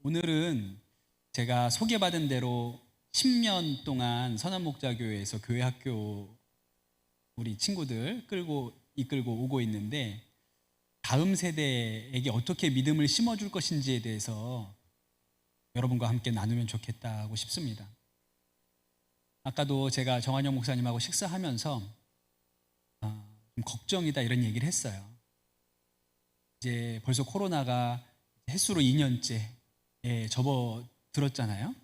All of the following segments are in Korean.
오늘은 제가 소개받은 대로 10년 동안 선한목자교회에서 교회학교 우리 친구들 이끌고 오고 있는데, 다음 세대에게 어떻게 믿음을 심어줄 것인지에 대해서 여러분과 함께 나누면 좋겠다고 싶습니다. 아까도 제가 정한영 목사님하고 식사하면서 좀 걱정이다 이런 얘기를 했어요. 이제 벌써 코로나가 햇수로 2년째에 접어들었잖아요.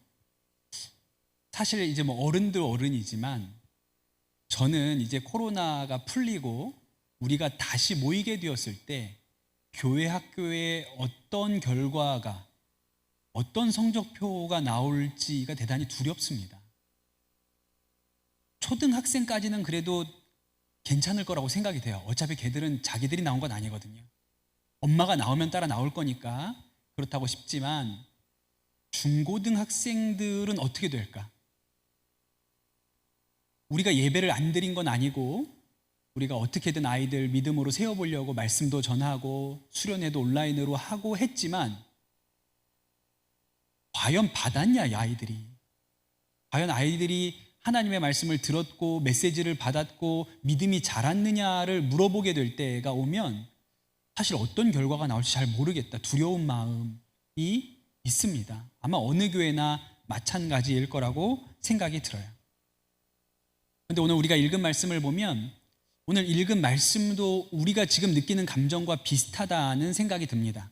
사실 이제 뭐 어른들 어른이지만 저는 이제 코로나가 풀리고 우리가 다시 모이게 되었을 때 교회 학교에 어떤 결과가, 어떤 성적표가 나올지가 대단히 두렵습니다. 초등학생까지는 그래도 괜찮을 거라고 생각이 돼요. 어차피 걔들은 자기들이 나온 건 아니거든요. 엄마가 나오면 따라 나올 거니까 그렇다고 싶지만, 중고등학생들은 어떻게 될까? 우리가 예배를 안 드린 건 아니고 우리가 어떻게든 아이들 믿음으로 세워보려고 말씀도 전하고 수련회도 온라인으로 하고 했지만, 과연 받았냐 이 아이들이? 과연 아이들이 하나님의 말씀을 들었고 메시지를 받았고 믿음이 자랐느냐를 물어보게 될 때가 오면 사실 어떤 결과가 나올지 잘 모르겠다, 두려운 마음이 있습니다. 아마 어느 교회나 마찬가지일 거라고 생각이 들어요. 그런데 오늘 우리가 읽은 말씀을 보면, 오늘 읽은 말씀도 우리가 지금 느끼는 감정과 비슷하다는 생각이 듭니다.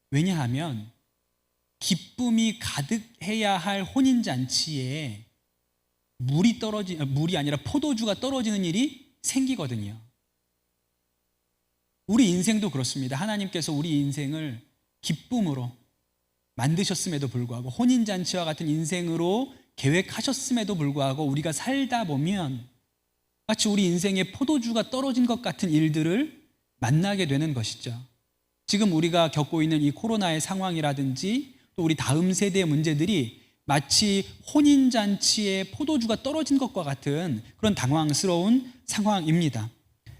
왜냐하면 기쁨이 가득해야 할 혼인잔치에 물이 아니라 포도주가 떨어지는 일이 생기거든요. 우리 인생도 그렇습니다. 하나님께서 우리 인생을 기쁨으로 만드셨음에도 불구하고, 혼인잔치와 같은 인생으로 계획하셨음에도 불구하고 우리가 살다 보면 마치 우리 인생에 포도주가 떨어진 것 같은 일들을 만나게 되는 것이죠. 지금 우리가 겪고 있는 이 코로나의 상황이라든지 또 우리 다음 세대의 문제들이 마치 혼인잔치에 포도주가 떨어진 것과 같은 그런 당황스러운 상황입니다.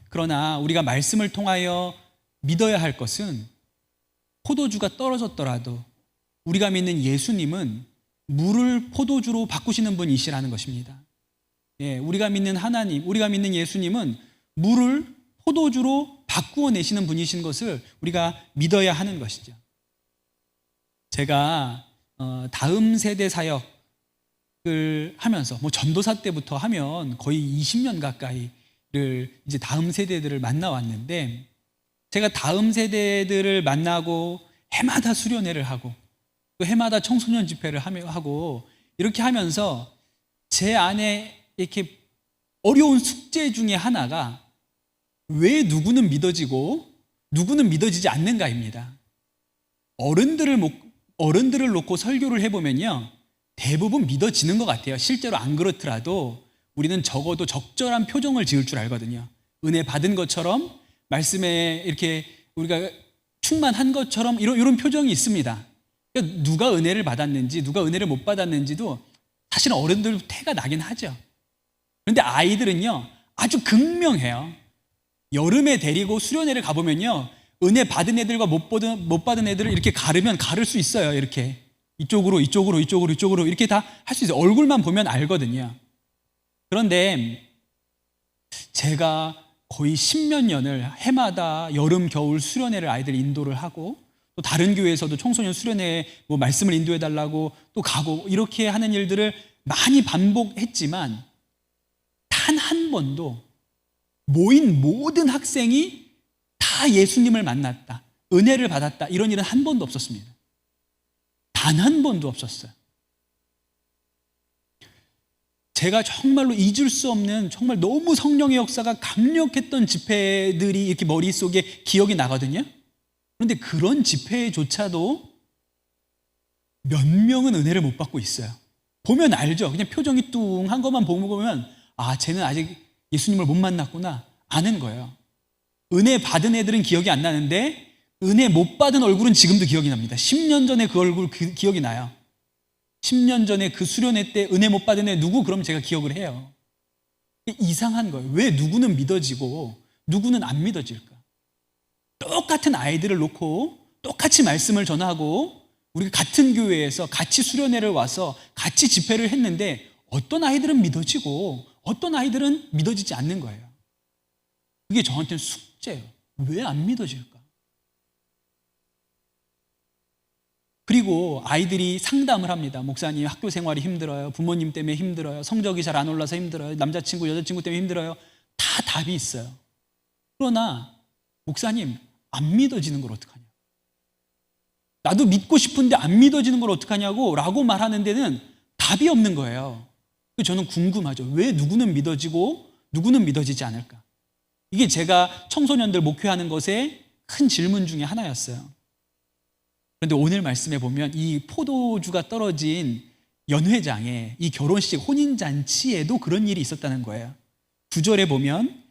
그러나 우리가 말씀을 통하여 믿어야 할 것은, 포도주가 떨어졌더라도 우리가 믿는 예수님은 물을 포도주로 바꾸시는 분이시라는 것입니다. 우리가 믿는 하나님, 우리가 믿는 예수님은 물을 포도주로 바꾸어 내시는 분이신 것을 우리가 믿어야 하는 것이죠. 제가 다음 세대 사역을 하면서 전도사 때부터 하면 거의 20년 가까이를 이제 다음 세대들을 만나왔는데, 제가 다음 세대들을 만나고 해마다 수련회를 하고 또 해마다 청소년 집회를 하고 이렇게 하면서 제 안에 이렇게 어려운 숙제 중에 하나가, 왜 누구는 믿어지고 누구는 믿어지지 않는가입니다. 어른들을 놓고 설교를 해보면요, 대부분 믿어지는 것 같아요. 실제로 안 그렇더라도 우리는 적어도 적절한 표정을 지을 줄 알거든요. 은혜 받은 것처럼, 말씀에 이렇게 우리가 충만한 것처럼 이런 표정이 있습니다. 그러니까 누가 은혜를 받았는지 누가 은혜를 못 받았는지도 사실은 어른들 태가 나긴 하죠. 그런데 아이들은요 아주 극명해요. 여름에 데리고 수련회를 가보면요, 은혜 받은 애들과 못 받은 애들을 이렇게 가를 수 있어요. 이렇게 이쪽으로 이렇게 다 할 수 있어요. 얼굴만 보면 알거든요. 그런데 제가 거의 10몇 년을 해마다 여름 겨울 수련회를 아이들 인도를 하고, 또 다른 교회에서도 청소년 수련회 말씀을 인도해 달라고 또 가고 이렇게 하는 일들을 많이 반복했지만, 단 한 번도 모인 모든 학생이 다 예수님을 만났다, 은혜를 받았다, 이런 일은 한 번도 없었습니다. 단 한 번도 없었어요. 제가 정말로 잊을 수 없는, 정말 너무 성령의 역사가 강력했던 집회들이 이렇게 머릿속에 기억이 나거든요. 그런데 그런 집회조차도 몇 명은 은혜를 못 받고 있어요. 보면 알죠. 그냥 표정이 뚱한 것만 보면 쟤는 아직 예수님을 못 만났구나 아는 거예요. 은혜 받은 애들은 기억이 안 나는데 은혜 못 받은 얼굴은 지금도 기억이 납니다. 10년 전에 그 얼굴 기억이 나요. 10년 전에 그 수련회 때 은혜 못 받은 애 누구? 그럼 제가 기억을 해요. 이상한 거예요. 왜 누구는 믿어지고 누구는 안 믿어질까? 똑같은 아이들을 놓고 똑같이 말씀을 전하고 우리가 같은 교회에서 같이 수련회를 와서 같이 집회를 했는데 어떤 아이들은 믿어지고 어떤 아이들은 믿어지지 않는 거예요. 그게 저한테는 숙제예요. 왜 안 믿어질까? 그리고 아이들이 상담을 합니다. 목사님, 학교 생활이 힘들어요. 부모님 때문에 힘들어요. 성적이 잘 안 올라서 힘들어요. 남자친구, 여자친구 때문에 힘들어요. 다 답이 있어요. 그러나 목사님, 안 믿어지는 걸 어떡하냐? 나도 믿고 싶은데 안 믿어지는 걸 어떡하냐고 라고 말하는 데는 답이 없는 거예요. 저는 궁금하죠. 왜 누구는 믿어지고 누구는 믿어지지 않을까? 이게 제가 청소년들 목회하는 것의 큰 질문 중에 하나였어요. 그런데 오늘 말씀에 보면 이 포도주가 떨어진 연회장에 이 결혼식 혼인잔치에도 그런 일이 있었다는 거예요. 9절에 보면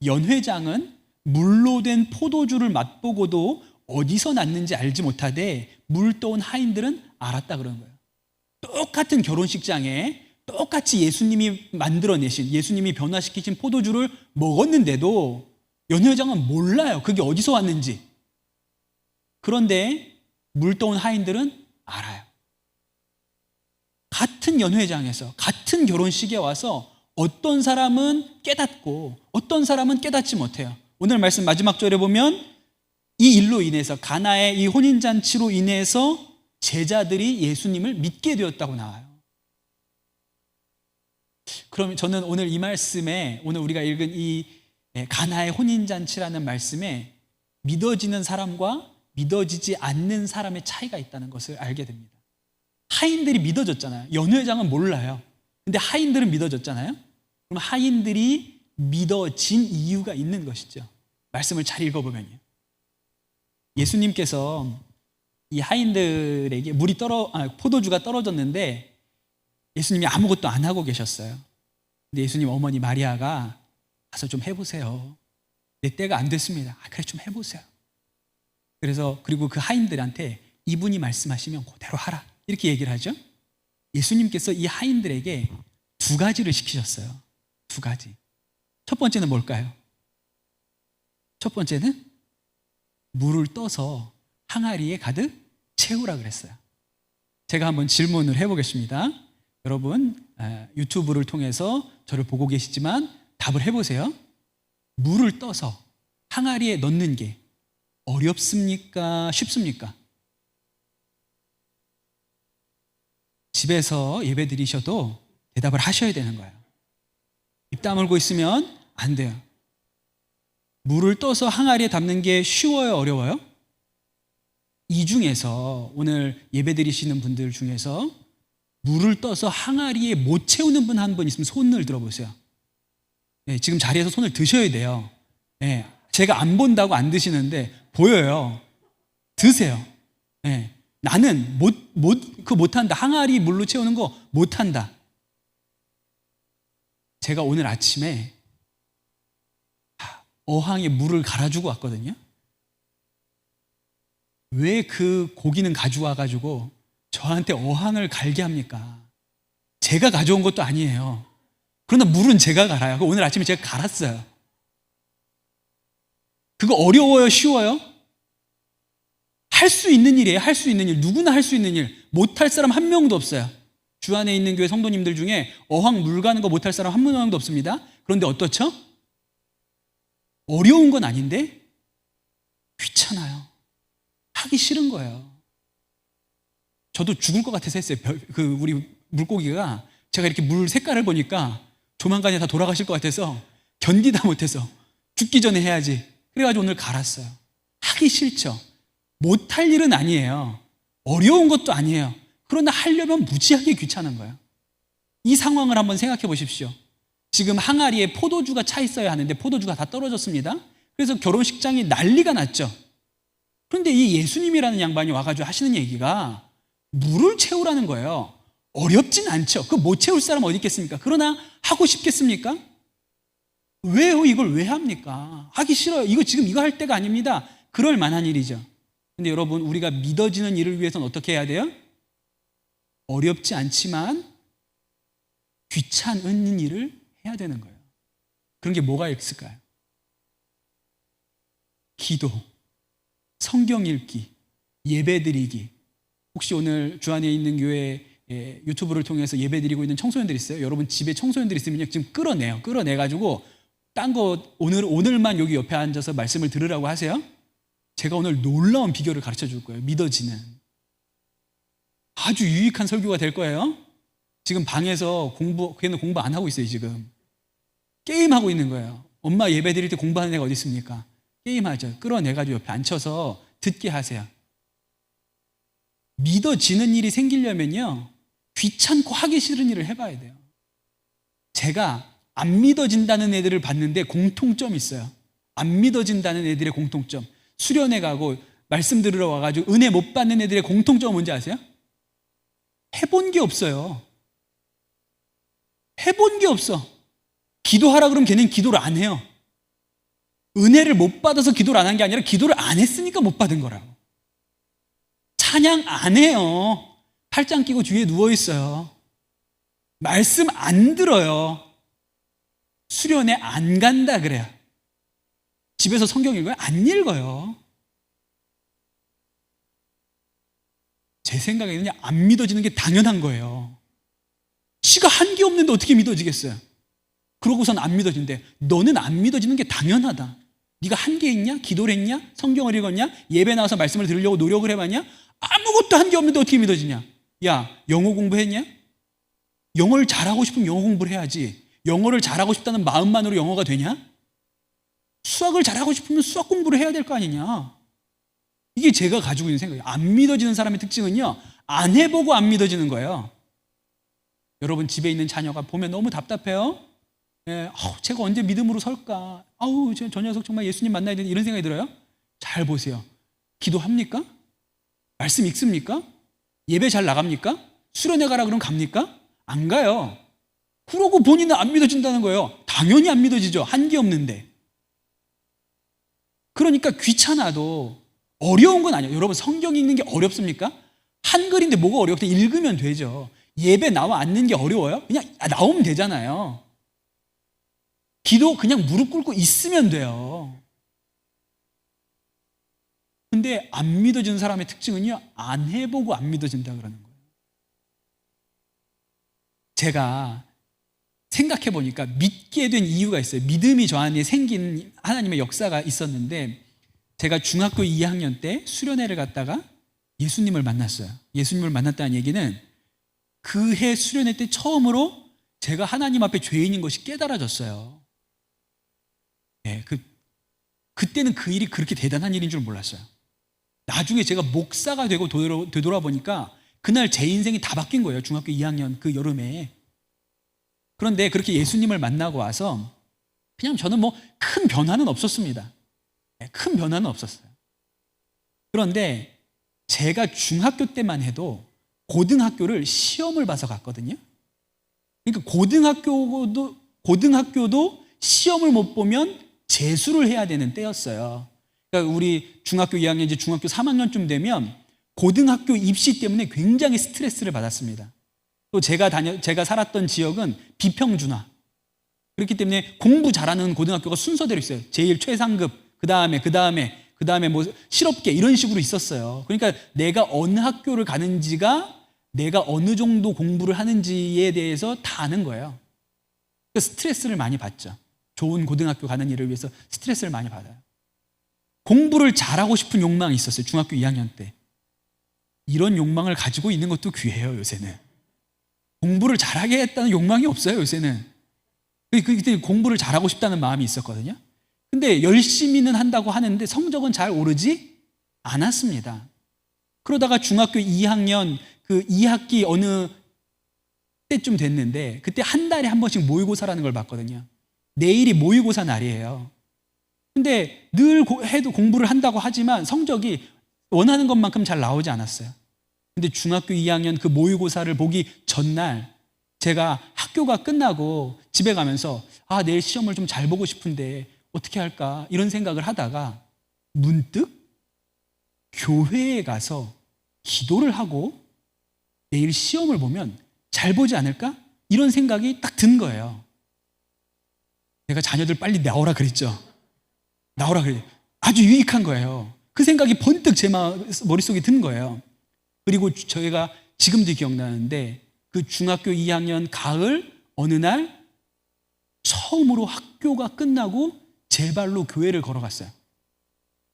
연회장은 물로 된 포도주를 맛보고도 어디서 났는지 알지 못하되 물 떠온 하인들은 알았다 그런 거예요. 똑같은 결혼식장에 똑같이 예수님이 만들어내신, 예수님이 변화시키신 포도주를 먹었는데도 연회장은 몰라요. 그게 어디서 왔는지. 그런데 물 떠온 하인들은 알아요. 같은 연회장에서 같은 결혼식에 와서 어떤 사람은 깨닫고 어떤 사람은 깨닫지 못해요. 오늘 말씀 마지막 절에 보면 이 일로 인해서, 가나의 이 혼인잔치로 인해서 제자들이 예수님을 믿게 되었다고 나와요. 그럼 저는 오늘 이 말씀에, 오늘 우리가 읽은 이 가나의 혼인잔치라는 말씀에 믿어지는 사람과 믿어지지 않는 사람의 차이가 있다는 것을 알게 됩니다. 하인들이 믿어졌잖아요. 연회장은 몰라요. 근데 하인들은 믿어졌잖아요. 그럼 하인들이 믿어진 이유가 있는 것이죠. 말씀을 잘 읽어보면요. 예수님께서 이 하인들에게 포도주가 떨어졌는데 예수님이 아무것도 안 하고 계셨어요. 근데 예수님 어머니 마리아가 가서 좀 해보세요. 내 때가 안 됐습니다. 그래 좀 해보세요. 그래서 그리고 그 하인들한테 이분이 말씀하시면 그대로 하라 이렇게 얘기를 하죠. 예수님께서 이 하인들에게 두 가지를 시키셨어요. 두 가지. 첫 번째는 뭘까요? 첫 번째는 물을 떠서 항아리에 가득 채우라 그랬어요. 제가 한번 질문을 해보겠습니다. 여러분 유튜브를 통해서 저를 보고 계시지만 답을 해보세요. 물을 떠서 항아리에 넣는 게 어렵습니까? 쉽습니까? 집에서 예배 드리셔도 대답을 하셔야 되는 거예요. 입 다물고 있으면 안 돼요. 물을 떠서 항아리에 담는 게 쉬워요? 어려워요? 이 중에서 오늘 예배 드리시는 분들 중에서 물을 떠서 항아리에 못 채우는 분 한 분 있으면 손을 들어보세요. 네, 지금 자리에서 손을 드셔야 돼요. 네, 제가 안 본다고 안 드시는데 보여요. 드세요. 네, 나는 못한다. 항아리 물로 채우는 거 못한다. 제가 오늘 아침에 어항에 물을 갈아주고 왔거든요. 왜 그 고기는 가져와가지고 저한테 어항을 갈게 합니까? 제가 가져온 것도 아니에요. 그러나 물은 제가 갈아요. 오늘 아침에 제가 갈았어요. 그거 어려워요? 쉬워요? 할 수 있는 일이에요. 할 수 있는 일. 누구나 할 수 있는 일. 못할 사람 한 명도 없어요. 주 안에 있는 교회 성도님들 중에 어항 물 가는 거 못할 사람 한 명도 없습니다. 그런데 어떻죠? 어려운 건 아닌데 귀찮아요. 하기 싫은 거예요. 저도 죽을 것 같아서 했어요. 우리 물고기가 제가 이렇게 물 색깔을 보니까 조만간에 다 돌아가실 것 같아서 견디다 못해서 죽기 전에 해야지. 그래가지고 오늘 갈았어요. 하기 싫죠. 못할 일은 아니에요. 어려운 것도 아니에요. 그러나 하려면 무지하게 귀찮은 거예요. 이 상황을 한번 생각해 보십시오. 지금 항아리에 포도주가 차 있어야 하는데 포도주가 다 떨어졌습니다. 그래서 결혼식장이 난리가 났죠. 그런데 이 예수님이라는 양반이 와가지고 하시는 얘기가 물을 채우라는 거예요. 어렵진 않죠. 그 못 채울 사람 어디 있겠습니까? 그러나 하고 싶겠습니까? 왜요? 이걸 왜 합니까? 하기 싫어요. 이거 할 때가 아닙니다. 그럴 만한 일이죠. 근데 여러분, 우리가 믿어지는 일을 위해서는 어떻게 해야 돼요? 어렵지 않지만 귀찮은 일을 해야 되는 거예요. 그런 게 뭐가 있을까요? 기도, 성경 읽기, 예배 드리기, 혹시 오늘 주안에 있는 교회 유튜브를 통해서 예배드리고 있는 청소년들 있어요? 여러분 집에 청소년들 있으면 지금 끌어내가지고 딴 거 오늘만 여기 옆에 앉아서 말씀을 들으라고 하세요. 제가 오늘 놀라운 비결을 가르쳐 줄 거예요. 믿어지는 아주 유익한 설교가 될 거예요. 지금 방에서 걔는 공부 안 하고 있어요. 지금 게임하고 있는 거예요. 엄마 예배 드릴 때 공부하는 애가 어디 있습니까? 게임하죠. 끌어내가지고 옆에 앉혀서 듣게 하세요. 믿어지는 일이 생기려면요, 귀찮고 하기 싫은 일을 해봐야 돼요. 제가 안 믿어진다는 애들을 봤는데 공통점이 있어요. 안 믿어진다는 애들의 공통점. 수련회 가고 말씀 들으러 와가지고 은혜 못 받는 애들의 공통점은 뭔지 아세요? 해본 게 없어요. 해본 게 없어. 기도하라 그러면 걔는 기도를 안 해요. 은혜를 못 받아서 기도를 안 한 게 아니라 기도를 안 했으니까 못 받은 거라고. 찬양 안 해요. 팔짱 끼고 뒤에 누워 있어요. 말씀 안 들어요. 수련회 안 간다 그래요. 집에서 성경 읽어요? 안 읽어요. 제 생각에는 안 믿어지는 게 당연한 거예요. 지가 한 게 없는데 어떻게 믿어지겠어요? 그러고선 안 믿어진대. 너는 안 믿어지는 게 당연하다. 네가 한 게 있냐? 기도를 했냐? 성경을 읽었냐? 예배 나와서 말씀을 들으려고 노력을 해봤냐? 아무것도 한 게 없는데 어떻게 믿어지냐? 야, 영어 공부했냐? 영어를 잘하고 싶으면 영어 공부를 해야지. 영어를 잘하고 싶다는 마음만으로 영어가 되냐? 수학을 잘하고 싶으면 수학 공부를 해야 될 거 아니냐? 이게 제가 가지고 있는 생각이에요. 안 믿어지는 사람의 특징은요, 안 해보고 안 믿어지는 거예요. 여러분 집에 있는 자녀가 보면 너무 답답해요. 제가 언제 믿음으로 설까? 저 녀석 정말 예수님 만나야 되는 이런 생각이 들어요. 잘 보세요. 기도합니까? 말씀 읽습니까? 예배 잘 나갑니까? 수련회 가라 그러면 갑니까? 안 가요. 그러고 본인은 안 믿어진다는 거예요. 당연히 안 믿어지죠. 한 게 없는데. 그러니까 귀찮아도 어려운 건 아니에요. 여러분 성경 읽는 게 어렵습니까? 한글인데 뭐가 어렵다? 읽으면 되죠. 예배 나와 앉는 게 어려워요? 그냥 나오면 되잖아요. 기도 그냥 무릎 꿇고 있으면 돼요. 근데 안 믿어지는 사람의 특징은요, 안 해보고 안 믿어진다 그러는 거예요. 제가 생각해 보니까 믿게 된 이유가 있어요. 믿음이 저 안에 생긴 하나님의 역사가 있었는데, 제가 중학교 2학년 때 수련회를 갔다가 예수님을 만났어요. 예수님을 만났다는 얘기는 그 해 수련회 때 처음으로 제가 하나님 앞에 죄인인 것이 깨달아졌어요. 그때는 그 일이 그렇게 대단한 일인 줄 몰랐어요. 나중에 제가 목사가 되고 되돌아보니까 그날 제 인생이 다 바뀐 거예요. 중학교 2학년 그 여름에. 그런데 그렇게 예수님을 만나고 와서 그냥 저는 뭐 큰 변화는 없었습니다. 큰 변화는 없었어요. 그런데 제가 중학교 때만 해도 고등학교를 시험을 봐서 갔거든요. 그러니까 고등학교도 시험을 못 보면 재수를 해야 되는 때였어요. 그러니까 우리 중학교 2학년, 이제 중학교 3학년쯤 되면 고등학교 입시 때문에 굉장히 스트레스를 받았습니다. 또 제가 살았던 지역은 비평준화. 그렇기 때문에 공부 잘하는 고등학교가 순서대로 있어요. 제일 최상급, 그 다음에 뭐 실업계 이런 식으로 있었어요. 그러니까 내가 어느 학교를 가는지가 내가 어느 정도 공부를 하는지에 대해서 다 아는 거예요. 그러니까 스트레스를 많이 받죠. 좋은 고등학교 가는 일을 위해서 스트레스를 많이 받아요. 공부를 잘하고 싶은 욕망이 있었어요. 중학교 2학년 때. 이런 욕망을 가지고 있는 것도 귀해요, 요새는. 공부를 잘하게 했다는 욕망이 없어요, 요새는. 그때 공부를 잘하고 싶다는 마음이 있었거든요. 근데 열심히는 한다고 하는데 성적은 잘 오르지 않았습니다. 그러다가 중학교 2학년 그 2학기 어느 때쯤 됐는데, 그때 한 달에 한 번씩 모의고사라는 걸 봤거든요. 내일이 모의고사 날이에요. 근데 늘 해도 공부를 한다고 하지만 성적이 원하는 것만큼 잘 나오지 않았어요. 근데 중학교 2학년 그 모의고사를 보기 전날 제가 학교가 끝나고 집에 가면서 내일 시험을 좀 잘 보고 싶은데 어떻게 할까 이런 생각을 하다가 문득 교회에 가서 기도를 하고 내일 시험을 보면 잘 보지 않을까? 이런 생각이 딱 든 거예요. 내가 자녀들 빨리 나오라 그랬죠. 나오라 그랬죠. 아주 유익한 거예요. 그 생각이 번뜩 제 머릿속에 든 거예요. 그리고 저희가 지금도 기억나는데 그 중학교 2학년 가을 어느 날 처음으로 학교가 끝나고 제 발로 교회를 걸어갔어요.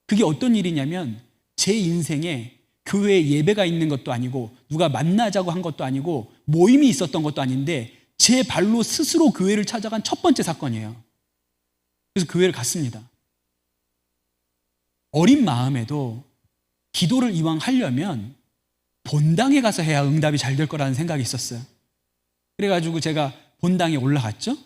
그게 어떤 일이냐면 제 인생에 교회에 예배가 있는 것도 아니고 누가 만나자고 한 것도 아니고 모임이 있었던 것도 아닌데 제 발로 스스로 교회를 찾아간 첫 번째 사건이에요. 그래서 교회를 갔습니다. 어린 마음에도 기도를 이왕 하려면 본당에 가서 해야 응답이 잘 될 거라는 생각이 있었어요. 그래가지고 제가 본당에 올라갔죠.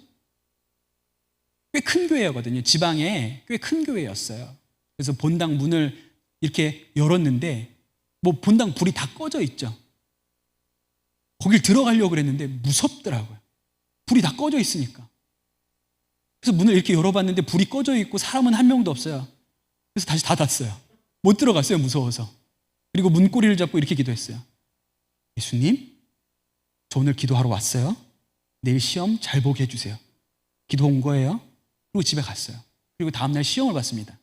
꽤 큰 교회였거든요. 지방에 꽤 큰 교회였어요. 그래서 본당 문을 이렇게 열었는데 뭐 본당 불이 다 꺼져 있죠. 거길 들어가려고 그랬는데 무섭더라고요. 불이 다 꺼져 있으니까. 그래서 문을 이렇게 열어봤는데 불이 꺼져 있고 사람은 한 명도 없어요. 그래서 다시 닫았어요. 못 들어갔어요, 무서워서. 그리고 문고리를 잡고 이렇게 기도했어요. 예수님, 저 오늘 기도하러 왔어요. 내일 시험 잘 보게 해주세요. 기도 온 거예요. 그리고 집에 갔어요. 그리고 다음날 시험을 봤습니다.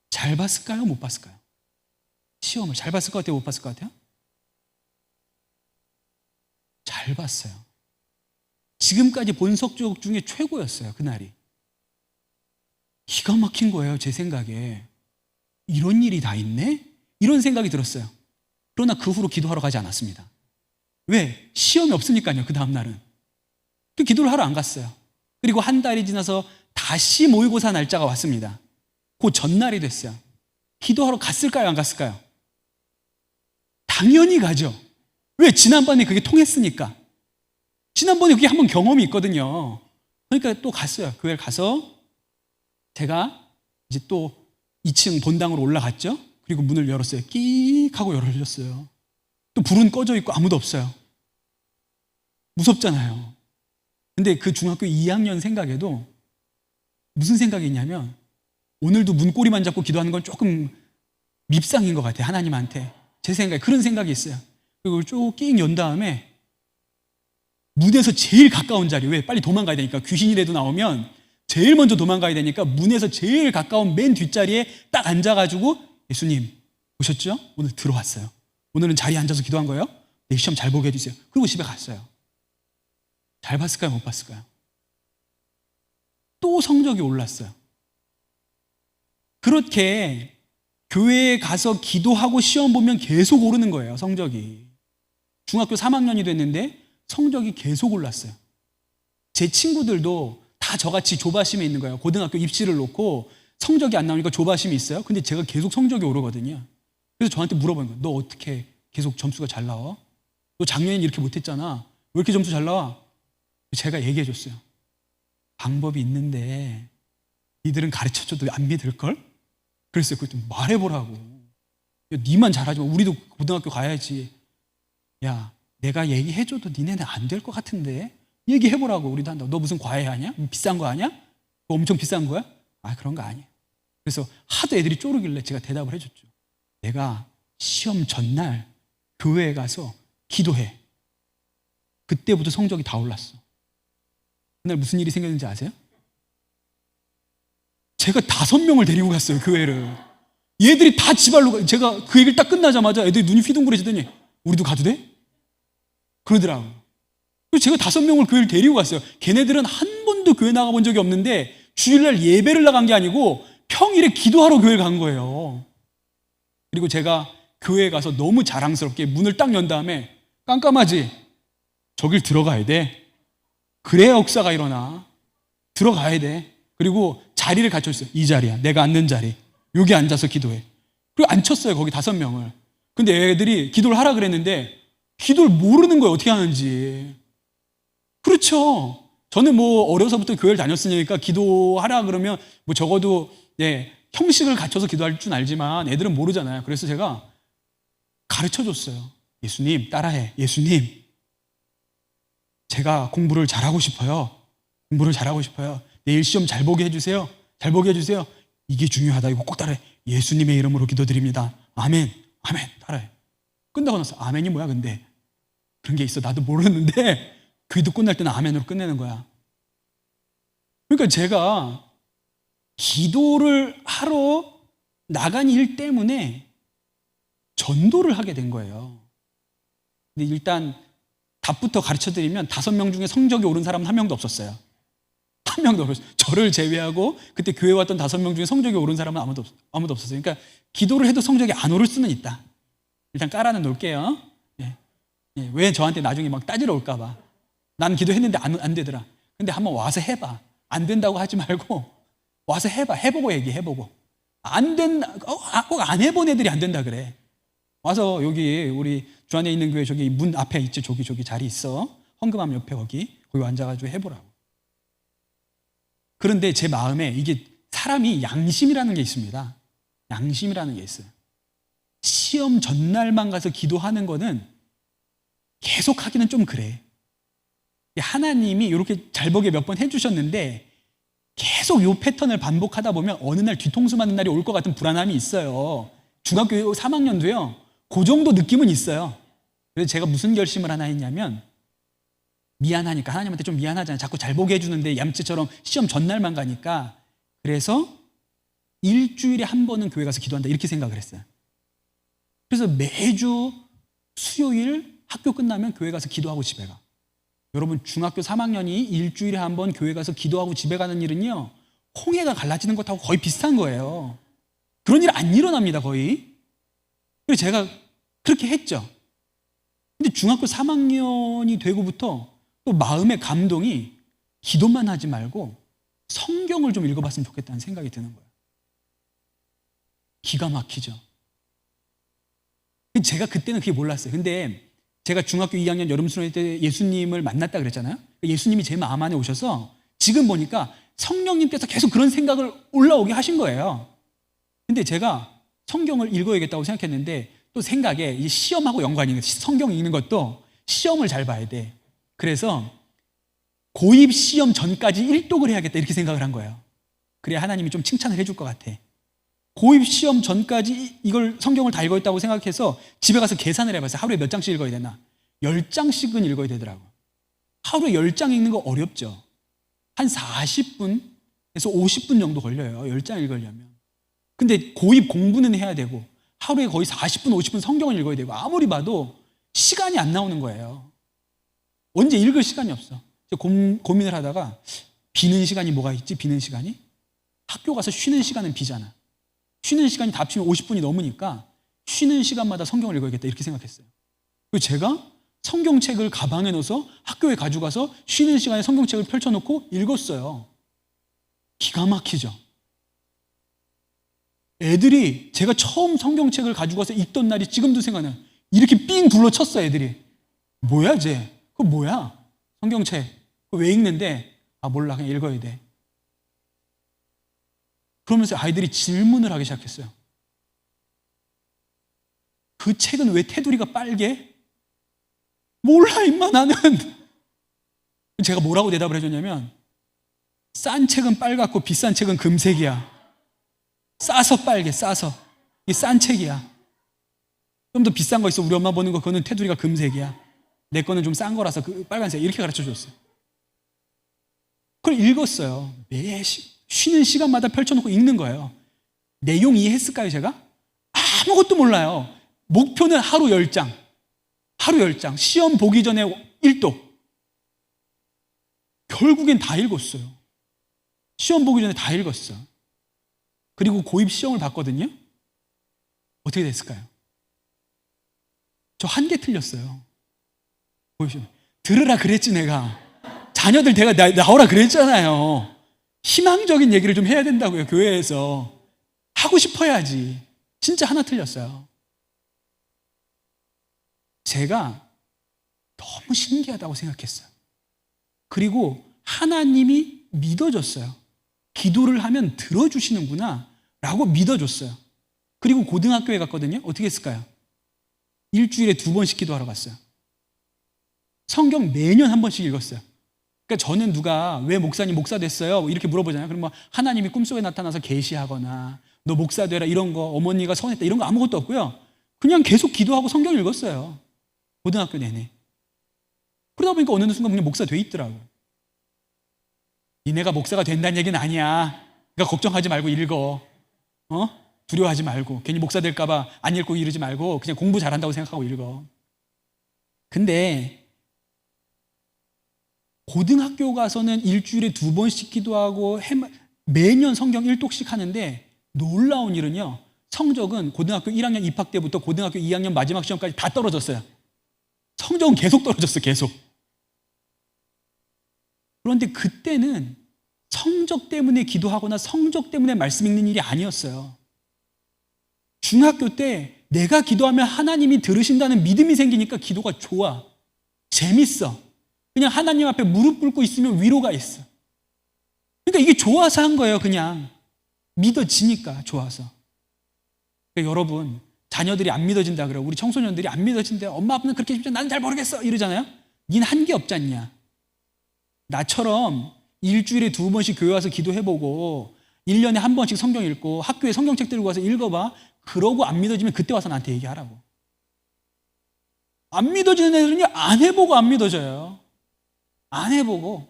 잘 봤을까요? 못 봤을까요? 시험을 잘 봤을 것 같아요? 못 봤을 것 같아요? 잘 봤어요. 지금까지 본 성적 중에 최고였어요, 그날이. 기가 막힌 거예요, 제 생각에. 이런 일이 다 있네? 이런 생각이 들었어요. 그러나 그 후로 기도하러 가지 않았습니다. 왜? 시험이 없으니까요, 그 다음날은. 그 기도를 하러 안 갔어요. 그리고 한 달이 지나서 다시 모의고사 날짜가 왔습니다. 그 전날이 됐어요. 기도하러 갔을까요, 안 갔을까요? 당연히 가죠. 왜? 지난번에 그게 통했으니까. 지난번에 그게 한번 경험이 있거든요. 그러니까 또 갔어요. 교회를 가서 제가 이제 또 2층 본당으로 올라갔죠. 그리고 문을 열었어요. 끼익 하고 열어줬어요. 또 불은 꺼져 있고 아무도 없어요. 무섭잖아요. 근데 그 중학교 2학년 생각에도 무슨 생각이 있냐면 오늘도 문고리만 잡고 기도하는 건 조금 밉상인 것 같아요. 하나님한테. 제 생각에 그런 생각이 있어요. 그리고 쭉 끼익 연 다음에 문에서 제일 가까운 자리, 왜? 빨리 도망가야 되니까. 귀신이라도 나오면 제일 먼저 도망가야 되니까 문에서 제일 가까운 맨 뒷자리에 딱 앉아가지고 예수님 오셨죠? 오늘 들어왔어요. 오늘은 자리에 앉아서 기도한 거예요? 내 시험 잘 보게 해주세요. 그리고 집에 갔어요. 잘 봤을까요? 못 봤을까요? 또 성적이 올랐어요. 그렇게 교회에 가서 기도하고 시험 보면 계속 오르는 거예요, 성적이. 중학교 3학년이 됐는데 성적이 계속 올랐어요. 제 친구들도 다 저같이 조바심에 있는 거예요. 고등학교 입시를 놓고 성적이 안 나오니까 조바심이 있어요. 근데 제가 계속 성적이 오르거든요. 그래서 저한테 물어보는 거예요. 너 어떻게 계속 점수가 잘 나와? 너 작년엔 이렇게 못했잖아. 왜 이렇게 점수 잘 나와? 제가 얘기해 줬어요. 방법이 있는데 니들은 가르쳐줘도 안 믿을걸? 그랬어요. 그거 좀 말해보라고. 야, 니만 잘하지 마. 우리도 고등학교 가야지. 야, 내가 얘기해줘도 니네는 안 될 것 같은데 얘기해보라고. 우리도 한다고. 너 무슨 과외 하냐? 비싼 거 하냐? 그거 엄청 비싼 거야? 아, 그런 거 아니야. 그래서 하도 애들이 쪼르길래 제가 대답을 해줬죠. 내가 시험 전날 교회에 가서 기도해. 그때부터 성적이 다 올랐어. 그날 무슨 일이 생겼는지 아세요? 제가 5명을 데리고 갔어요, 교회를. 얘들이 다 지발로 제가 그 얘기를 딱 끝나자마자 애들이 눈이 휘둥그레지더니 우리도 가도 돼? 그러더라고요. 그래서 제가 5명을 교회를 데리고 갔어요. 걔네들은 한 번도 교회 나가본 적이 없는데 주일날 예배를 나간 게 아니고 평일에 기도하러 교회를 간 거예요. 그리고 제가 교회에 가서 너무 자랑스럽게 문을 딱 연 다음에 깜깜하지? 저길 들어가야 돼. 그래야 역사가 일어나. 들어가야 돼. 그리고 자리를 갖춰줬어요. 이 자리야. 내가 앉는 자리. 여기 앉아서 기도해. 그리고 앉혔어요. 거기 5명을. 근데 애들이 기도를 하라 그랬는데 기도를 모르는 거예요. 어떻게 하는지. 그렇죠. 저는 뭐 어려서부터 교회를 다녔으니까 기도하라 그러면 뭐 적어도 형식을 갖춰서 기도할 줄 알지만 애들은 모르잖아요. 그래서 제가 가르쳐 줬어요. 예수님 따라해. 예수님, 제가 공부를 잘하고 싶어요. 공부를 잘하고 싶어요. 내일 시험 잘 보게 해주세요. 잘 보게 해주세요. 이게 중요하다. 이거 꼭 따라해. 예수님의 이름으로 기도드립니다. 아멘. 아멘. 따라해. 끝나고 나서 아멘이 뭐야 근데? 그런 게 있어. 나도 모르는데 기도 끝날 때는 아멘으로 끝내는 거야. 그러니까 제가 기도를 하러 나간 일 때문에 전도를 하게 된 거예요. 근데 일단 답부터 가르쳐드리면 5명 중에 성적이 오른 사람은 한 명도 없었어요. 한 명도 없었어요. 저를 제외하고 그때 교회 왔던 5명 중에 성적이 오른 사람은 아무도 없었어요. 그러니까 기도를 해도 성적이 안 오를 수는 있다. 일단 깔아는 놓을게요. 예. 예. 왜 저한테 나중에 막 따지러 올까 봐. 난 기도했는데 안 되더라. 근데 한번 와서 해봐. 안 된다고 하지 말고 와서 해봐. 해보고 얘기해보고. 안 된다. 꼭 안 해본 애들이 안 된다 그래. 와서 여기 우리 주 안에 있는 교회 저기 문 앞에 있지. 저기 자리 있어. 헌금함 옆에 거기 앉아가지고 해보라고. 그런데 제 마음에 이게 사람이 양심이라는 게 있습니다. 양심이라는 게 있어요. 시험 전날만 가서 기도하는 거는 계속 하기는 좀 그래. 하나님이 이렇게 잘 보게 몇 번 해주셨는데 계속 이 패턴을 반복하다 보면 어느 날 뒤통수 맞는 날이 올 것 같은 불안함이 있어요. 중학교 3학년도요. 그 정도 느낌은 있어요. 그래서 제가 무슨 결심을 하나 했냐면 미안하니까 하나님한테 좀 미안하잖아요. 자꾸 잘 보게 해주는데 얌체처럼 시험 전날만 가니까 그래서 일주일에 한 번은 교회 가서 기도한다 이렇게 생각을 했어요. 그래서 매주 수요일 학교 끝나면 교회 가서 기도하고 집에 가. 여러분 중학교 3학년이 일주일에 한 번 교회 가서 기도하고 집에 가는 일은요 홍해가 갈라지는 것하고 거의 비슷한 거예요. 그런 일 안 일어납니다 거의. 그래서 제가 그렇게 했죠. 근데 중학교 3학년이 되고부터 또 마음의 감동이 기도만 하지 말고 성경을 좀 읽어봤으면 좋겠다는 생각이 드는 거예요. 기가 막히죠. 제가 그때는 그게 몰랐어요. 근데 제가 중학교 2학년 여름 수련회 때 예수님을 만났다 그랬잖아요. 예수님이 제 마음 안에 오셔서 지금 보니까 성령님께서 계속 그런 생각을 올라오게 하신 거예요. 근데 제가 성경을 읽어야겠다고 생각했는데 또 생각에 이 시험하고 연관이 있는 성경 읽는 것도 시험을 잘 봐야 돼. 그래서 고입 시험 전까지 일독을 해야겠다 이렇게 생각을 한 거예요. 그래야 하나님이 좀 칭찬을 해줄 것 같아. 고입 시험 전까지 이걸 성경을 다 읽었다고 생각해서 집에 가서 계산을 해봤어요. 하루에 몇 장씩 읽어야 되나? 10장씩은 읽어야 되더라고요. 하루에 10장 읽는 거 어렵죠. 한 40분에서 50분 정도 걸려요. 10장 읽으려면. 근데 고입 공부는 해야 되고 하루에 거의 40분, 50분 성경을 읽어야 되고 아무리 봐도 시간이 안 나오는 거예요. 언제 읽을 시간이 없어. 고민을 하다가 비는 시간이 뭐가 있지? 비는 시간이? 학교 가서 쉬는 시간은 비잖아. 쉬는 시간이 다 합치면 50분이 넘으니까 쉬는 시간마다 성경을 읽어야겠다 이렇게 생각했어요. 그리고 제가 성경책을 가방에 넣어서 학교에 가져가서 쉬는 시간에 성경책을 펼쳐놓고 읽었어요. 기가 막히죠. 애들이 제가 처음 성경책을 가지고 가서 읽던 날이 지금도 생각나요. 이렇게 삥 둘러쳤어 애들이. 뭐야 쟤? 그거 뭐야? 성경책. 그거 왜 읽는데? 아 몰라 그냥 읽어야 돼. 그러면서 아이들이 질문을 하기 시작했어요. 그 책은 왜 테두리가 빨개? 몰라 임마 나는. 제가 뭐라고 대답을 해줬냐면 싼 책은 빨갛고 비싼 책은 금색이야. 싸서 빨개 싸서. 이게 싼 책이야. 좀 더 비싼 거 있어. 우리 엄마 보는 거 그거는 테두리가 금색이야. 내 거는 좀 싼 거라서 그 빨간색 이렇게 가르쳐줬어요. 그걸 읽었어요. 쉬는 시간마다 펼쳐놓고 읽는 거예요. 내용 이해했을까요 제가? 아무것도 몰라요. 목표는 하루 10장. 하루 10장. 시험 보기 전에 1독. 결국엔 다 읽었어요. 시험 보기 전에 다 읽었어. 그리고 고입 시험을 봤거든요. 어떻게 됐을까요? 저 1개 틀렸어요. 고입 시험. 들으라 그랬지 내가. 자녀들 내가 나오라 그랬잖아요. 희망적인 얘기를 좀 해야 된다고요. 교회에서. 하고 싶어야지. 진짜 하나 틀렸어요. 제가 너무 신기하다고 생각했어요. 그리고 하나님이 믿어줬어요. 기도를 하면 들어주시는구나 라고 믿어줬어요. 그리고 고등학교에 갔거든요. 어떻게 했을까요? 일주일에 2번씩 기도하러 갔어요. 성경 매년 한 번씩 읽었어요. 그러니까 저는 누가 왜 목사님 목사 됐어요? 이렇게 물어보잖아요. 그럼 뭐 하나님이 꿈속에 나타나서 계시하거나 너 목사 되라 이런 거 어머니가 서운했다 이런 거 아무것도 없고요. 그냥 계속 기도하고 성경 읽었어요. 고등학교 내내. 그러다 보니까 어느 순간 그냥 목사 돼 있더라고요. 니네가 목사가 된다는 얘기는 아니야. 그러니까 걱정하지 말고 읽어. 두려워하지 말고 괜히 목사 될까 봐 안 읽고 이러지 말고 그냥 공부 잘한다고 생각하고 읽어. 근데 고등학교 가서는 일주일에 2번씩 기도하고 매년 성경 1독씩 하는데 놀라운 일은요, 성적은 고등학교 1학년 입학 때부터 고등학교 2학년 마지막 시험까지 다 떨어졌어요. 성적은 계속 떨어졌어요. 계속. 그런데 그때는 성적 때문에 기도하거나 성적 때문에 말씀 읽는 일이 아니었어요. 중학교 때 내가 기도하면 하나님이 들으신다는 믿음이 생기니까 기도가 좋아. 재밌어. 그냥 하나님 앞에 무릎 꿇고 있으면 위로가 있어. 그러니까 이게 좋아서 한 거예요. 그냥 믿어지니까 좋아서. 그러니까 여러분, 자녀들이 안 믿어진다 그래요. 우리 청소년들이 안 믿어진대. 엄마 아빠는 그렇게 쉽지, 나는 잘 모르겠어 이러잖아요. 닌 한 게 없지 않냐. 나처럼 일주일에 2번씩 교회 와서 기도해보고 1년에 1번씩 성경 읽고 학교에 성경책 들고 와서 읽어봐. 그러고 안 믿어지면 그때 와서 나한테 얘기하라고. 안 믿어지는 애들은요, 안 해보고 안 믿어져요. 안 해보고.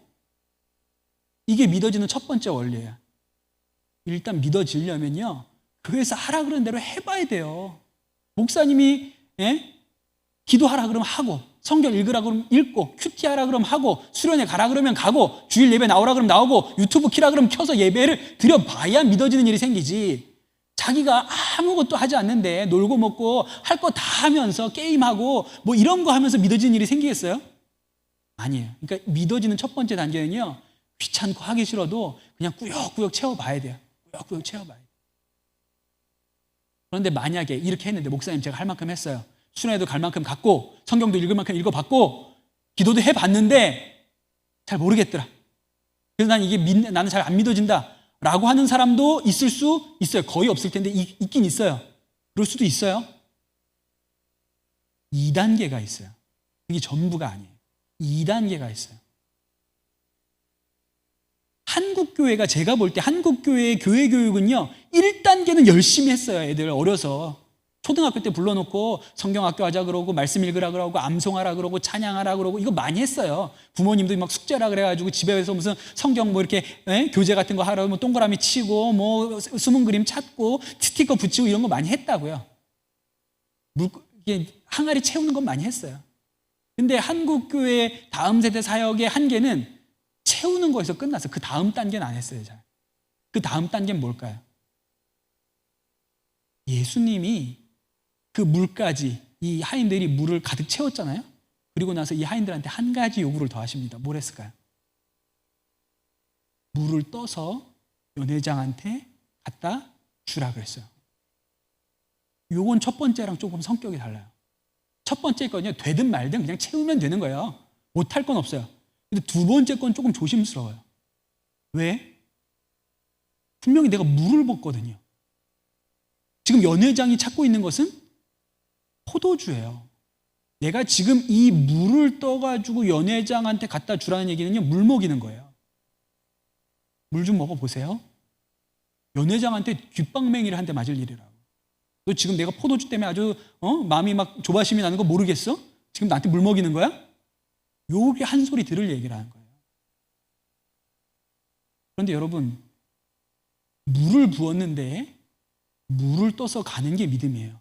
이게 믿어지는 첫 번째 원리예요. 일단 믿어지려면요, 교회에서 하라 그러는 대로 해봐야 돼요. 목사님이 기도하라 그러면 하고, 성경 읽으라 그러면 읽고, 큐티 하라 그러면 하고, 수련회 가라 그러면 가고, 주일 예배 나오라 그러면 나오고, 유튜브 키라 그러면 켜서 예배를 드려봐야 믿어지는 일이 생기지. 자기가 아무것도 하지 않는데 놀고 먹고 할 거 다 하면서 게임하고 뭐 이런 거 하면서 믿어지는 일이 생기겠어요? 아니에요. 그러니까 믿어지는 첫 번째 단계는요, 귀찮고 하기 싫어도 그냥 꾸역꾸역 채워봐야 돼요. 꾸역꾸역 채워봐야 돼요. 그런데 만약에 이렇게 했는데, 목사님 제가 할 만큼 했어요. 수련회도 갈 만큼 갔고 성경도 읽을 만큼 읽어봤고 기도도 해봤는데 잘 모르겠더라. 그래서 나는 잘 안 믿어진다 라고 하는 사람도 있을 수 있어요. 거의 없을 텐데 있긴 있어요. 그럴 수도 있어요. 2단계가 있어요. 그게 전부가 아니에요. 2단계가 있어요. 한국교회가, 제가 볼 때 한국교회의 교회 교육은요, 1단계는 열심히 했어요. 애들 어려서 초등학교 때 불러놓고 성경학교 하자 그러고 말씀 읽으라 그러고 암송하라 그러고 찬양하라 그러고 이거 많이 했어요. 부모님도 막 숙제라 그래가지고 집에서 무슨 성경 뭐 이렇게 교재 같은 거 하라고 뭐 동그라미 치고 뭐 숨은 그림 찾고 스티커 붙이고 이런 거 많이 했다고요. 이게 항아리 채우는 건 많이 했어요. 근데 한국교회 다음 세대 사역의 한계는 채우는 거에서 끝났어. 그 다음 단계는 안 했어요. 잘. 그 다음 단계는 뭘까요? 예수님이 그 물까지, 이 하인들이 물을 가득 채웠잖아요. 그리고 나서 이 하인들한테 한 가지 요구를 더 하십니다. 뭘 했을까요? 물을 떠서 연회장한테 갖다 주라 그랬어요. 요건 첫 번째랑 조금 성격이 달라요. 첫 번째 건요, 되든 말든 그냥 채우면 되는 거예요. 못할 건 없어요. 근데 두 번째 건 조금 조심스러워요. 왜? 분명히 내가 물을 붓거든요. 지금 연회장이 찾고 있는 것은 포도주예요. 내가 지금 이 물을 떠가지고 연회장한테 갖다 주라는 얘기는요, 물 먹이는 거예요. 물 좀 먹어보세요. 연회장한테 귓방맹이를 한 대 맞을 일이라고. 너 지금 내가 포도주 때문에 아주 마음이 막 조바심이 나는 거 모르겠어? 지금 나한테 물 먹이는 거야? 요게 한 소리 들을 얘기라는 거예요. 그런데 여러분, 물을 부었는데 물을 떠서 가는 게 믿음이에요.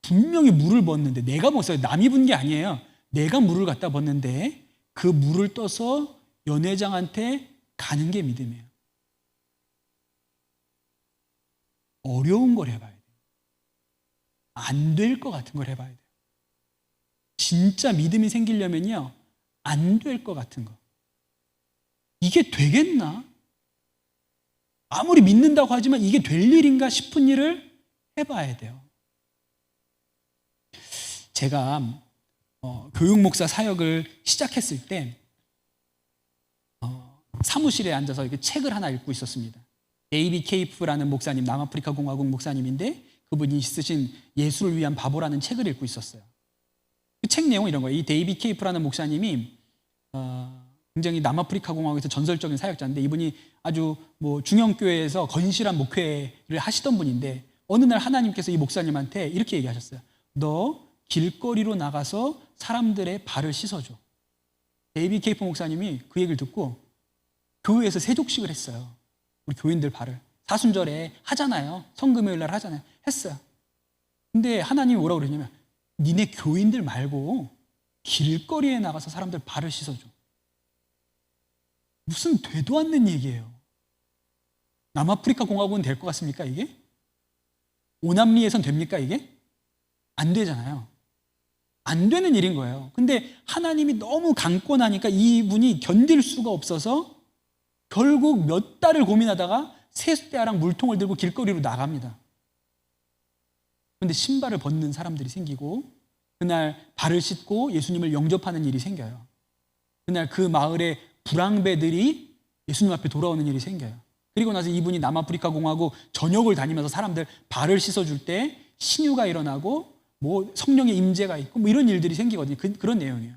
분명히 물을 붓는데, 내가 붓어요. 남이 분 게 아니에요. 내가 물을 갖다 붓는데 그 물을 떠서 연회장한테 가는 게 믿음이에요. 어려운 걸 해봐야 돼요. 안 될 것 같은 걸 해봐야 돼요. 진짜 믿음이 생기려면요, 안 될 것 같은 거. 이게 되겠나? 아무리 믿는다고 하지만 이게 될 일인가 싶은 일을 해봐야 돼요. 제가 교육목사 사역을 시작했을 때 사무실에 앉아서 이렇게 책을 하나 읽고 있었습니다. 데이비 케이프라는 목사님, 남아프리카 공화국 목사님인데 그분이 쓰신 예수를 위한 바보라는 책을 읽고 있었어요. 그 책 내용은 이런 거예요. 이 데이비 케이프라는 목사님이 굉장히 남아프리카 공화국에서 전설적인 사역자인데, 이분이 아주 뭐 중형교회에서 건실한 목회를 하시던 분인데, 어느 날 하나님께서 이 목사님한테 이렇게 얘기하셨어요. 너 길거리로 나가서 사람들의 발을 씻어줘. 데이비 케이프 목사님이 그 얘기를 듣고 교회에서 세족식을 했어요. 우리 교인들 발을 사순절에 하잖아요. 성금요일 날 하잖아요. 했어요. 근데 하나님이 뭐라고 그러냐면, 니네 교인들 말고 길거리에 나가서 사람들 발을 씻어줘. 무슨 되도 않는 얘기예요. 남아프리카 공화국은 될 것 같습니까, 이게? 오남리에선 됩니까, 이게? 안 되잖아요. 안 되는 일인 거예요. 근데 하나님이 너무 강권하니까 이분이 견딜 수가 없어서 결국 몇 달을 고민하다가 세숫대야랑 물통을 들고 길거리로 나갑니다. 그런데 신발을 벗는 사람들이 생기고 그날 발을 씻고 예수님을 영접하는 일이 생겨요. 그날 그 마을의 불황배들이 예수님 앞에 돌아오는 일이 생겨요. 그리고 나서 이분이 남아프리카 공화국 전역을 다니면서 사람들 발을 씻어줄 때 신유가 일어나고 뭐 성령의 임재가 있고 뭐 이런 일들이 생기거든요. 그런 내용이에요.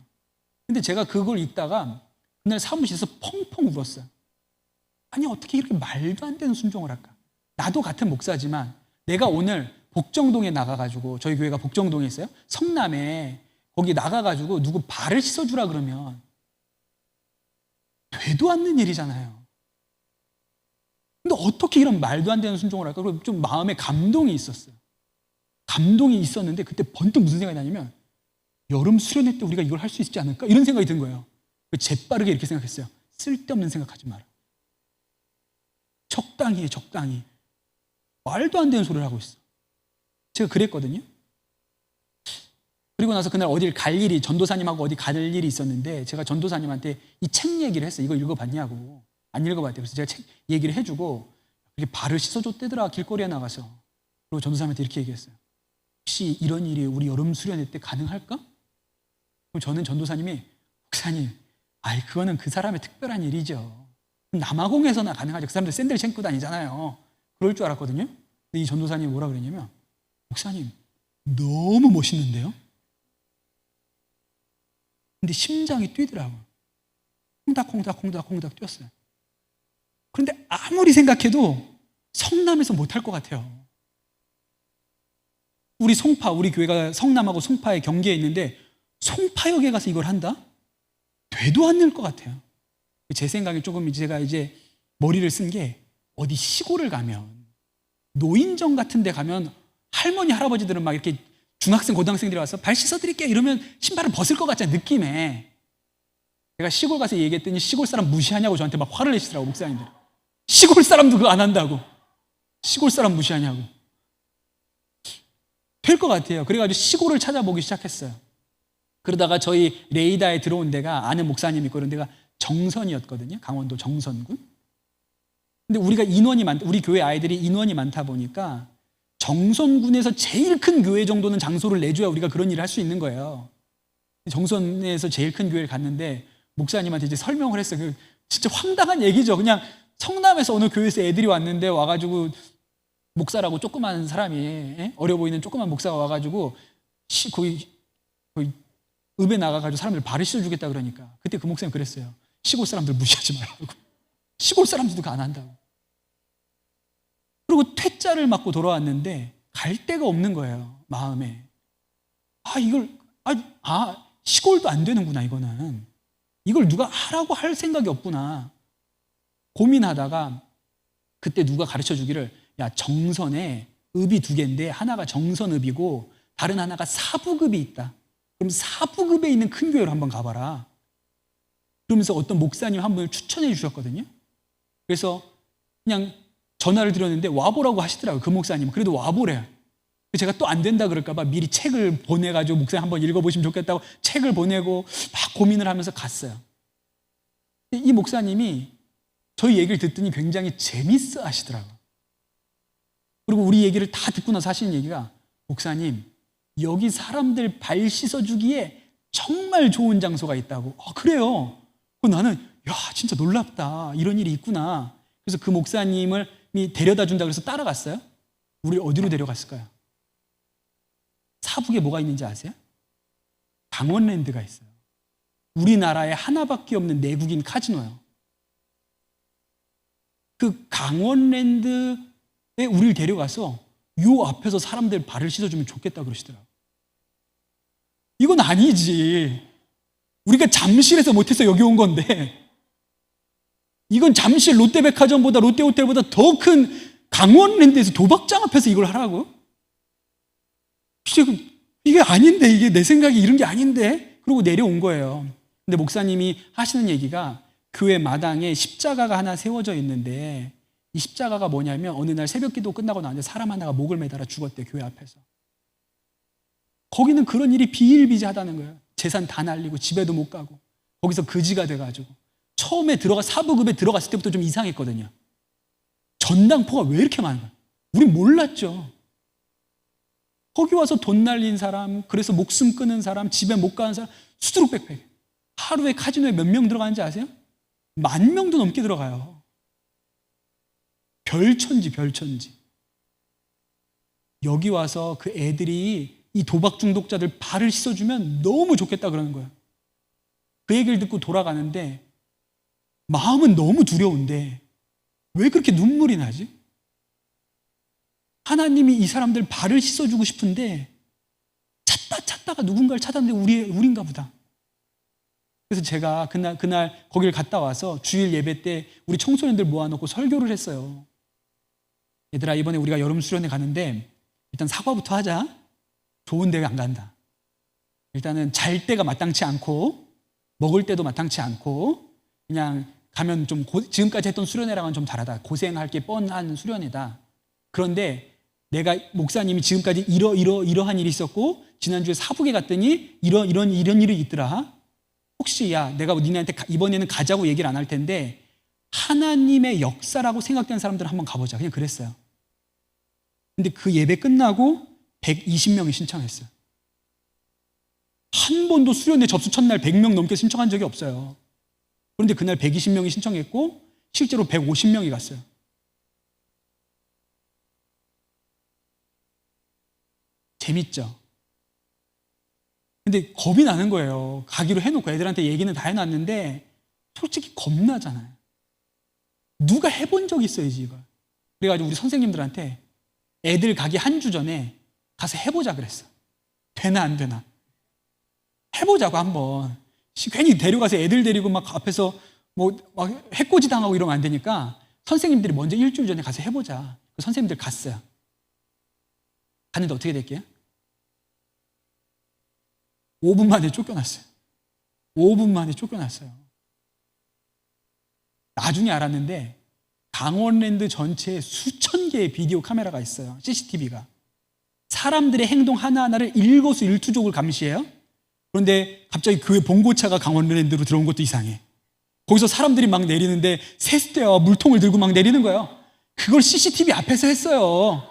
근데 제가 그걸 읽다가 그날 사무실에서 펑펑 울었어요. 아니 어떻게 이렇게 말도 안 되는 순종을 할까? 나도 같은 목사지만 내가 오늘 복정동에 나가가지고, 저희 교회가 복정동에 있어요. 성남에 거기 나가가지고 누구 발을 씻어주라 그러면 되도 않는 일이잖아요. 근데 어떻게 이런 말도 안 되는 순종을 할까? 그리고 좀 마음에 감동이 있었어요. 감동이 있었는데 그때 번뜩 무슨 생각이 나냐면 여름 수련회 때 우리가 이걸 할 수 있지 않을까? 이런 생각이 든 거예요. 재빠르게 이렇게 생각했어요. 쓸데없는 생각하지 마라. 적당히 해, 적당히. 말도 안 되는 소리를 하고 있어. 제가 그랬거든요. 그리고 나서 그날 어딜 갈 일이, 전도사님하고 어디 갈 일이 있었는데 제가 전도사님한테 이 책 얘기를 했어요. 이거 읽어봤냐고. 안 읽어봤대요. 그래서 제가 책 얘기를 해주고 이렇게 발을 씻어줬대더라, 길거리에 나가서. 그리고 전도사님한테 이렇게 얘기했어요. 혹시 이런 일이 우리 여름 수련회 때 가능할까? 그럼 저는 전도사님이, 목사님, 그거는 그 사람의 특별한 일이죠. 남아공에서나 가능하죠. 그 사람들 샌들 신고 다니잖아요. 그럴 줄 알았거든요. 근데 이 전도사님이 뭐라 그랬냐면, 목사님, 너무 멋있는데요? 근데 심장이 뛰더라고요. 콩닥콩닥 뛰었어요. 그런데 아무리 생각해도 성남에서 못할 것 같아요. 우리 교회가 성남하고 송파의 경계에 있는데 송파역에 가서 이걸 한다? 되도 않을 것 같아요. 제 생각에 조금 제가 이제 머리를 쓴 게, 어디 시골을 가면, 노인정 같은 데 가면 할머니, 할아버지들은 막 이렇게 중학생, 고등학생들이 와서 발 씻어드릴게요 이러면 신발을 벗을 것 같잖아요, 느낌에. 제가 시골 가서 얘기했더니 시골 사람 무시하냐고 저한테 막 화를 내시더라고, 목사님들. 시골 사람도 그거 안 한다고. 시골 사람 무시하냐고. 될 것 같아요. 그래가지고 시골을 찾아보기 시작했어요. 그러다가 저희 레이다에 들어온 데가, 아는 목사님이 있고 그런 데가 정선이었거든요. 강원도 정선군. 근데 우리 교회 아이들이 인원이 많다 보니까 정선군에서 제일 큰 교회 정도는 장소를 내줘야 우리가 그런 일을 할 수 있는 거예요. 정선에서 제일 큰 교회를 갔는데 목사님한테 이제 설명을 했어요. 진짜 황당한 얘기죠. 그냥 성남에서 어느 교회에서 애들이 왔는데 와가지고 목사라고 조그만 사람이, 어려 보이는 조그만 목사가 와가지고 거의 읍에 나가가지고 사람들 발을 씻어주겠다 그러니까 그때 그 목사님 그랬어요. 시골 사람들 무시하지 말라고. 시골 사람들도 그거 안 한다고. 그리고 퇴짜를 맞고 돌아왔는데 갈 데가 없는 거예요, 마음에. 시골도 안 되는구나, 이거는. 이걸 누가 하라고 할 생각이 없구나. 고민하다가 그때 누가 가르쳐 주기를, 야, 정선에 읍이 2개인데 하나가 정선읍이고 다른 하나가 사부읍이 있다. 그럼 사부읍에 있는 큰 교회로 한번 가봐라. 그러면서 어떤 목사님 한 분을 추천해 주셨거든요. 그래서 그냥 전화를 드렸는데 와보라고 하시더라고요, 그 목사님은. 그래도 와보래요. 제가 또 안 된다 그럴까 봐 미리 책을 보내가지고 목사님 한번 읽어보시면 좋겠다고 책을 보내고 막 고민을 하면서 갔어요. 이 목사님이 저희 얘기를 듣더니 굉장히 재밌어 하시더라고요. 그리고 우리 얘기를 다 듣고 나서 하시는 얘기가, 목사님, 여기 사람들 발 씻어주기에 정말 좋은 장소가 있다고. 그래요? 나는, 야, 진짜 놀랍다. 이런 일이 있구나. 그래서 그 목사님을 데려다 준다 그래서 따라갔어요. 우리 어디로 데려갔을까요? 사북에 뭐가 있는지 아세요? 강원랜드가 있어요. 우리나라에 하나밖에 없는 내국인 카지노요. 그 강원랜드에 우리를 데려가서 요 앞에서 사람들 발을 씻어주면 좋겠다 그러시더라고요. 이건 아니지. 우리가 잠실에서 못해서 여기 온 건데, 이건 잠실 롯데백화점보다, 롯데호텔보다 더 큰 강원랜드에서 도박장 앞에서 이걸 하라고요? 이게 아닌데, 이게 내 생각이 이런 게 아닌데? 그러고 내려온 거예요. 근데 목사님이 하시는 얘기가 교회 마당에 십자가가 하나 세워져 있는데 이 십자가가 뭐냐면 어느 날 새벽 기도 끝나고 나왔는데 사람 하나가 목을 매달아 죽었대, 교회 앞에서. 거기는 그런 일이 비일비재하다는 거예요. 재산 다 날리고 집에도 못 가고 거기서 거지가 돼가지고. 처음에 사부급에 들어갔을 때부터 좀 이상했거든요. 전당포가 왜 이렇게 많은 거야? 우린 몰랐죠. 거기 와서 돈 날린 사람, 그래서 목숨 끊은 사람, 집에 못 가는 사람, 수두룩백백. 하루에 카지노에 몇 명 들어가는지 아세요? 10,000명도 넘게 들어가요. 별천지. 여기 와서 그 애들이 이 도박 중독자들 발을 씻어주면 너무 좋겠다 그러는 거예요. 그 얘기를 듣고 돌아가는데 마음은 너무 두려운데 왜 그렇게 눈물이 나지? 하나님이 이 사람들 발을 씻어주고 싶은데 찾다가 누군가를 찾았는데 우린가 보다. 그래서 제가 그날 거기를 갔다 와서 주일 예배 때 우리 청소년들 모아놓고 설교를 했어요. 얘들아, 이번에 우리가 여름 수련회 가는데 일단 사과부터 하자. 좋은 데가 안 간다. 일단은 잘 때가 마땅치 않고 먹을 때도 마땅치 않고 그냥 가면 좀 지금까지 했던 수련회랑은 좀 다르다. 고생할 게 뻔한 수련회다. 그런데 내가 목사님이 지금까지 이러한 일이 있었고 지난주에 사북에 갔더니 이런 일이 있더라. 혹시 내가 니네한테 이번에는 가자고 얘기를 안 할 텐데 하나님의 역사라고 생각되는 사람들은 한번 가보자. 그냥 그랬어요. 근데 그 예배 끝나고 120명이 신청했어요. 한 번도 수련회 접수 첫날 100명 넘게 신청한 적이 없어요. 그런데 그날 120명이 신청했고 실제로 150명이 갔어요. 재밌죠? 근데 겁이 나는 거예요. 가기로 해놓고 애들한테 얘기는 다 해놨는데 솔직히 겁나잖아요. 누가 해본 적 있어야지 이걸. 그래가지고 우리 선생님들한테 애들 가기 한 주 전에 가서 해보자 그랬어. 되나 안 되나 해보자고 한번. 괜히 데려가서 애들 데리고 막 앞에서 막 해코지 당하고 이러면 안 되니까 선생님들이 먼저 일주일 전에 가서 해보자. 선생님들 갔어요. 갔는데 어떻게 됐게요? 5분 만에 쫓겨났어요. 5분 만에 쫓겨났어요. 나중에 알았는데 강원랜드 전체에 수천 개의 비디오 카메라가 있어요. CCTV가. 사람들의 행동 하나하나를 일거수일투족을 감시해요. 그런데 갑자기 교회 봉고차가 강원랜드로 들어온 것도 이상해. 거기서 사람들이 막 내리는데 세숫대와 물통을 들고 막 내리는 거예요. 그걸 CCTV 앞에서 했어요.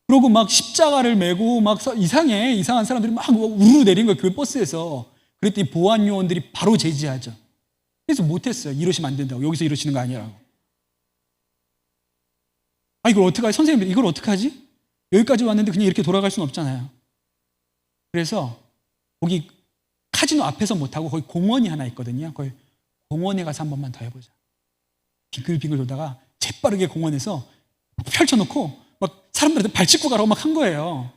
그러고 막 십자가를 메고 막 이상한 사람들이 막 우르르 내린 거예요. 교회 버스에서. 그랬더니 보안 요원들이 바로 제지하죠. 그래서 못했어요. 이러시면 안 된다고. 여기서 이러시는 거 아니라고. 이걸 어떡하지? 선생님들 이걸 어떡하지? 여기까지 왔는데 그냥 이렇게 돌아갈 수는 없잖아요. 그래서 거기 카지노 앞에서 못하고 거기 공원이 하나 있거든요. 거기 공원에 가서 한 번만 더 해보자. 빙글빙글 돌다가 재빠르게 공원에서 펼쳐놓고 막 사람들한테 발짓고 가라고 막 한 거예요.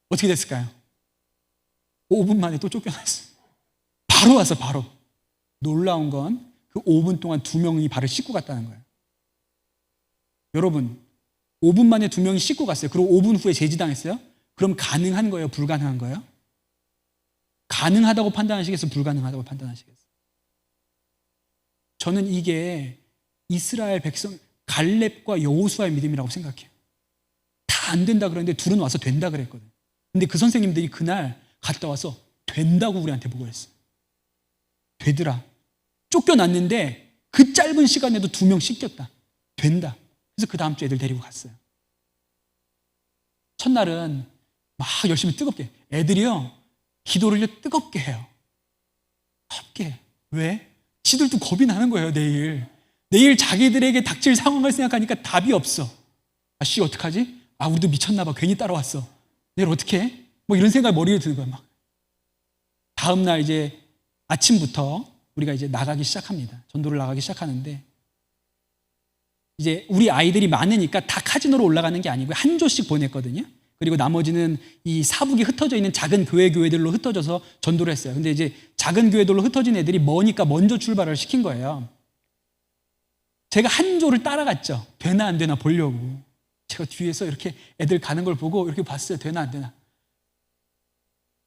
어떻게 됐을까요? 5분 만에 또 쫓겨났어요. 바로 와서 바로. 놀라운 건 그 5분 동안 2명이 발을 씻고 갔다는 거예요. 여러분 5분 만에 2명이 씻고 갔어요. 그리고 5분 후에 제지당했어요. 그럼 가능한 거예요? 불가능한 거예요? 가능하다고 판단하시겠어요? 불가능하다고 판단하시겠어요? 저는 이게 이스라엘 백성 갈렙과 여호수아의 믿음이라고 생각해요. 다 안 된다 그러는데 둘은 와서 된다 그랬거든요. 근데 그 선생님들이 그날 갔다 와서 된다고 우리한테 보고했어요. 되더라. 쫓겨났는데 그 짧은 시간에도 2명 씻겼다. 된다. 그래서 그 다음 주 애들 데리고 갔어요. 첫날은 막 열심히 뜨겁게 애들이요 기도를 뜨겁게 해요. 뜨겁게 해요. 왜? 지들도 겁이 나는 거예요. 내일 자기들에게 닥칠 상황을 생각하니까 답이 없어. 씨 어떡하지? 우리도 미쳤나 봐. 괜히 따라왔어. 내일 어떻게 해? 이런 생각이 머리에 드는 거예요. 막. 다음 날 이제 아침부터 우리가 이제 나가기 시작합니다. 전도를 나가기 시작하는데 이제 우리 아이들이 많으니까 다 카지노로 올라가는 게 아니고 한 조씩 보냈거든요. 그리고 나머지는 이 사북에 흩어져 있는 작은 교회들로 흩어져서 전도를 했어요. 근데 이제 작은 교회들로 흩어진 애들이 머니까 먼저 출발을 시킨 거예요. 제가 한 조를 따라갔죠. 되나 안 되나 보려고. 제가 뒤에서 이렇게 애들 가는 걸 보고 이렇게 봤어요. 되나 안 되나.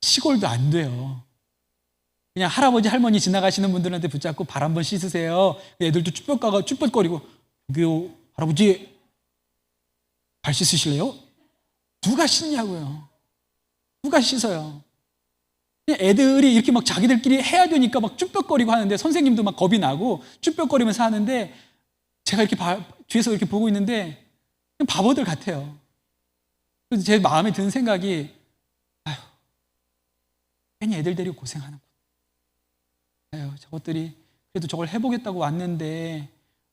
시골도 안 돼요. 그냥 할아버지 할머니 지나가시는 분들한테 붙잡고 발 한번 씻으세요. 애들도 쭈뼛거리고 여기 할아버지 발 씻으실래요? 누가 씻냐고요. 누가 씻어요. 그냥 애들이 이렇게 막 자기들끼리 해야 되니까 막 쭈뼛거리고 하는데 선생님도 막 겁이 나고 쭈뼛거리면서 하는데 제가 이렇게 뒤에서 이렇게 보고 있는데 그냥 바보들 같아요. 그래서 제 마음에 드는 생각이 아휴, 괜히 애들 데리고 고생하는구나. 아유, 저것들이 그래도 저걸 해보겠다고 왔는데